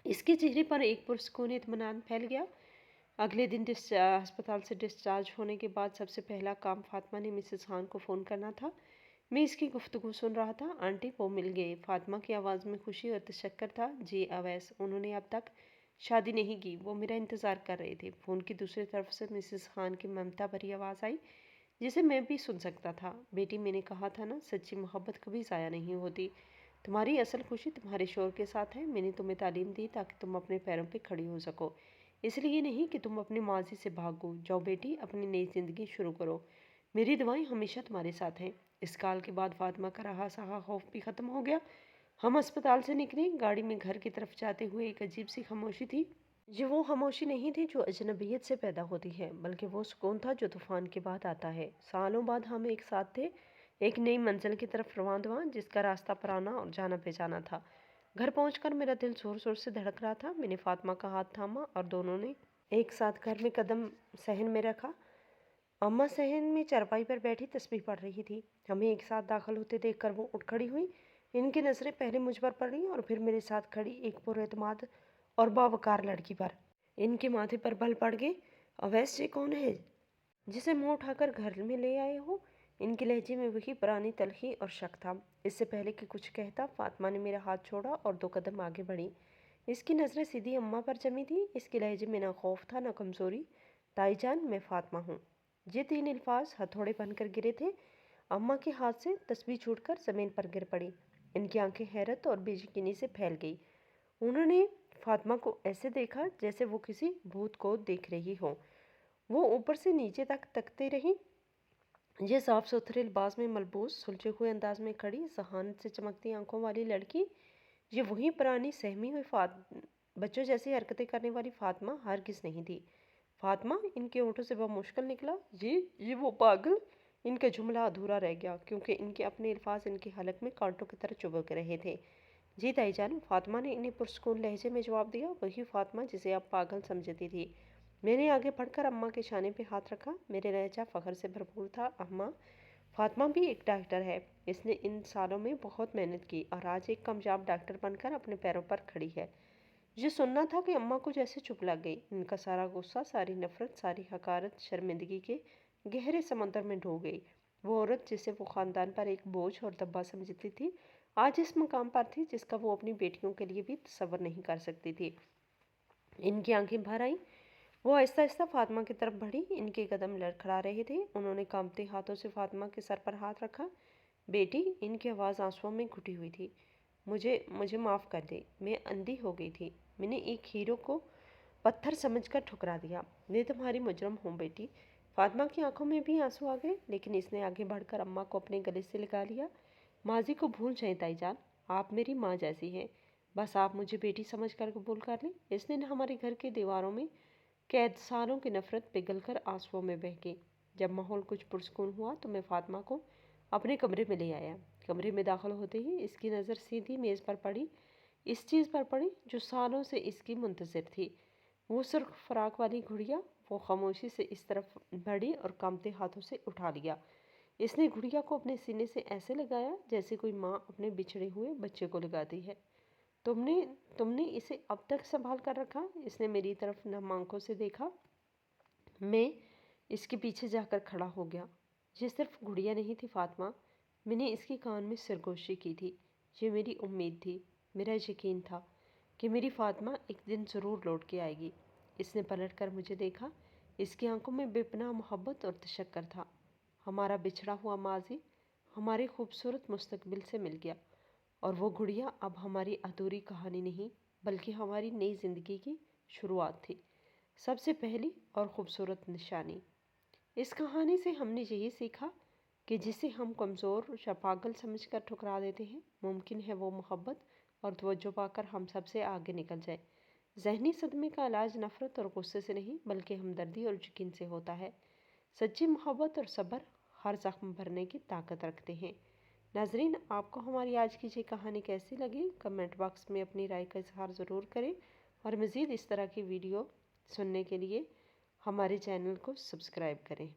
اس کے چہرے پر ایک پرسکون اطمینان پھیل گیا۔ اگلے دن ہسپتال سے ڈسچارج ہونے کے بعد سب سے پہلا کام فاطمہ نے مسز خان کو فون کرنا تھا۔ میں اس کی گفتگو سن رہا تھا۔ آنٹی وہ مل گئے۔ فاطمہ کی آواز میں خوشی اور تشکر تھا۔ جی اویس، انہوں نے اب تک شادی نہیں کی، وہ میرا انتظار کر رہے تھے۔ فون کی دوسری طرف سے مسز خان کی ممتا بھری آواز آئی جسے میں بھی سن سکتا تھا۔ بیٹی، میں نے کہا تھا نا، سچی محبت کبھی ضائع نہیں ہوتی۔ تمہاری اصل خوشی تمہارے شوہر کے ساتھ ہے۔ میں نے تمہیں تعلیم دی تاکہ تم اپنے پیروں پہ کھڑی ہو سکو، اس لیے نہیں کہ تم اپنے ماضی سے بھاگو۔ جاؤ بیٹی، اپنی نئی زندگی شروع کرو۔ میری دعائیں ہمیشہ تمہارے ساتھ ہیں۔ اس کال کے بعد فاطمہ کا رہا سہا خوف بھی ختم ہو گیا۔ ہم اسپتال سے نکلے۔ گاڑی میں گھر کی طرف جاتے ہوئے ایک عجیب سی خاموشی تھی۔ یہ وہ خاموشی نہیں تھی جو اجنبیت سے پیدا ہوتی ہے، بلکہ وہ سکون تھا جو طوفان کے بعد آتا ہے۔ سالوں بعد ہم ایک ساتھ تھے، ایک نئی منزل کی طرف رواں جس کا راستہ پرانا اور جانا پہچانا تھا۔ گھر پہنچ کر میرا دل زور زور سے دھڑک رہا تھا۔ میں نے فاطمہ کا ہاتھ تھاما اور دونوں نے ایک ساتھ گھر میں قدم صحن میں رکھا۔ اماں صحن میں چارپائی پر بیٹھی تسبیح پڑھ رہی تھی۔ ہمیں ایک ساتھ داخل ہوتے دیکھ کر وہ اٹھ کھڑی ہوئی۔ ان کی نظریں پہلے مجھ پر پڑیں اور پھر میرے ساتھ کھڑی ایک پراعتماد اور باوقار لڑکی پر۔ ان کے ماتھے پر بل پڑ گئے۔ اویس، یہ کون ہے جسے منہ اٹھا کر گھر میں لے آئے ہو؟ ان کے لہجے میں وہی پرانی تلخی اور شک تھا۔ اس سے پہلے کہ کچھ کہتا، فاطمہ نے میرا ہاتھ چھوڑا اور 2 قدم آگے بڑھی۔ اس کی نظریں سیدھی اماں پر جمی تھی۔ اس کے لہجے میں نہ خوف تھا نہ کمزوری۔ تائی جان، میں فاطمہ ہوں۔ یہ 3 الفاظ ہتھوڑے بن کر گرے تھے۔ اماں کے ہاتھ سے تسبیح چھوٹ کر زمین پر گر پڑی۔ ان کی آنکھیں حیرت اور بے یقینی سے پھیل گئی۔ انہوں نے فاطمہ کو ایسے دیکھا جیسے وہ کسی بھوت کو دیکھ رہی ہو۔ وہ اوپر سے نیچے تک تکتے رہی۔ یہ صاف ستھرے لباس میں ملبوس، سلجھے ہوئے انداز میں کھڑی، ذہانت سے چمکتی آنکھوں والی لڑکی، یہ وہی پرانی سہمی ہوئی بچوں جیسی حرکتیں کرنے والی فاطمہ ہرگز نہیں تھی۔ فاطمہ، ان کے ہونٹوں سے بمشکل نکلا۔ یہ وہ پاگل۔ ان کا جملہ ادھورا رہ گیا کیونکہ ان کے اپنے الفاظ ان کے حلق میں کانٹوں کی طرح چبھک رہے تھے۔ جی تائی جان، فاطمہ نے انہیں پرسکون لہجے میں جواب دیا، وہی فاطمہ جسے آپ پاگل سمجھتی تھی۔ میں نے آگے بڑھ کر اماں کے شانے پہ ہاتھ رکھا۔ میرے لہجہ فخر سے بھرپور تھا۔ اماں، فاطمہ بھی ایک ڈاکٹر ہے۔ اس نے ان سالوں میں بہت محنت کی اور آج ایک کامیاب ڈاکٹر بن کر اپنے پیروں پر کھڑی ہے۔ یہ سننا تھا کہ اماں کو جیسے چپ لگ گئی۔ ان کا سارا غصہ، ساری نفرت، ساری حقارت شرمندگی کے گہرے سمندر میں ڈوب گئی۔ وہ عورت جسے وہ خاندان پر ایک بوجھ اور دبا سمجھتی تھی، آج اس مقام پر تھی جس کا وہ اپنی بیٹیوں کے لیے بھی تصور نہیں کر سکتی تھی۔ ان کی آنکھیں بھر آئیں۔ وہ آہستہ آہستہ فاطمہ کی طرف بڑھی۔ ان کے قدم لڑکھڑا رہے تھے۔ انہوں نے کانپتے ہاتھوں سے فاطمہ کے سر پر ہاتھ رکھا۔ بیٹی، ان کی آواز آنسوؤں میں گھٹی ہوئی تھی، مجھے معاف کر دے، میں اندھی ہو گئی تھی۔ میں نے ایک ہیرو کو پتھر سمجھ کر ٹھکرا دیا۔ میں تمہاری مجرم ہوں بیٹی۔ فاطمہ کی آنکھوں میں بھی آنسو آ گئے، لیکن اس نے آگے بڑھ کر اماں کو اپنے گلے سے لگا لیا۔ ماضی کو بھول جائیں تائی جان، آپ میری ماں جیسی ہیں، بس آپ مجھے بیٹی سمجھ کر قبول کر لیں۔ اس نے ہمارے گھر کی دیواروں میں قید سالوں کی نفرت پگھل کر آنسوؤں میں بہہ گئی۔ جب ماحول کچھ پرسکون ہوا تو میں فاطمہ کو اپنے کمرے میں لے آیا۔ کمرے میں داخل ہوتے ہی اس کی نظر سیدھی میز پر پڑی، اس چیز پر پڑی جو سالوں سے اس کی منتظر تھی، وہ سرخ فراق والی گڑیا۔ وہ خاموشی سے اس طرف بڑھی اور کانپتے ہاتھوں سے اٹھا لیا۔ اس نے گڑیا کو اپنے سینے سے ایسے لگایا جیسے کوئی ماں اپنے بچھڑے ہوئے بچے کو لگاتی ہے۔ تم نے اسے اب تک سنبھال کر رکھا؟ اس نے میری طرف نم آنکھوں سے دیکھا۔ میں اس کے پیچھے جا کر کھڑا ہو گیا۔ یہ صرف گڑیا نہیں تھی فاطمہ، میں نے اس کے کان میں سرگوشی کی تھی۔ یہ میری امید تھی، میرا یقین تھا کہ میری فاطمہ ایک دن ضرور لوٹ کے آئے گی۔ اس نے پلٹ کر مجھے دیکھا۔ اس کی آنکھوں میں بے پناہ محبت اور تشکر تھا۔ ہمارا بچھڑا ہوا ماضی ہمارے خوبصورت مستقبل سے مل گیا، اور وہ گڑیا اب ہماری ادھوری کہانی نہیں بلکہ ہماری نئی زندگی کی شروعات تھی، سب سے پہلی اور خوبصورت نشانی۔ اس کہانی سے ہم نے یہی سیکھا کہ جسے ہم کمزور یا پاگل سمجھ کر ٹھکرا دیتے ہیں، ممکن ہے وہ محبت اور توجہ پا کر ہم سب سے آگے نکل جائے۔ ذہنی صدمے کا علاج نفرت اور غصے سے نہیں بلکہ ہمدردی اور یقین سے ہوتا ہے۔ سچی محبت اور صبر ہر زخم بھرنے کی طاقت رکھتے ہیں۔ ناظرین، آپ کو ہماری آج کی یہ کہانی کیسی لگی؟ کمنٹ باکس میں اپنی رائے کا اظہار ضرور کریں، اور مزید اس طرح کی ویڈیو سننے کے لیے ہمارے چینل کو سبسکرائب کریں۔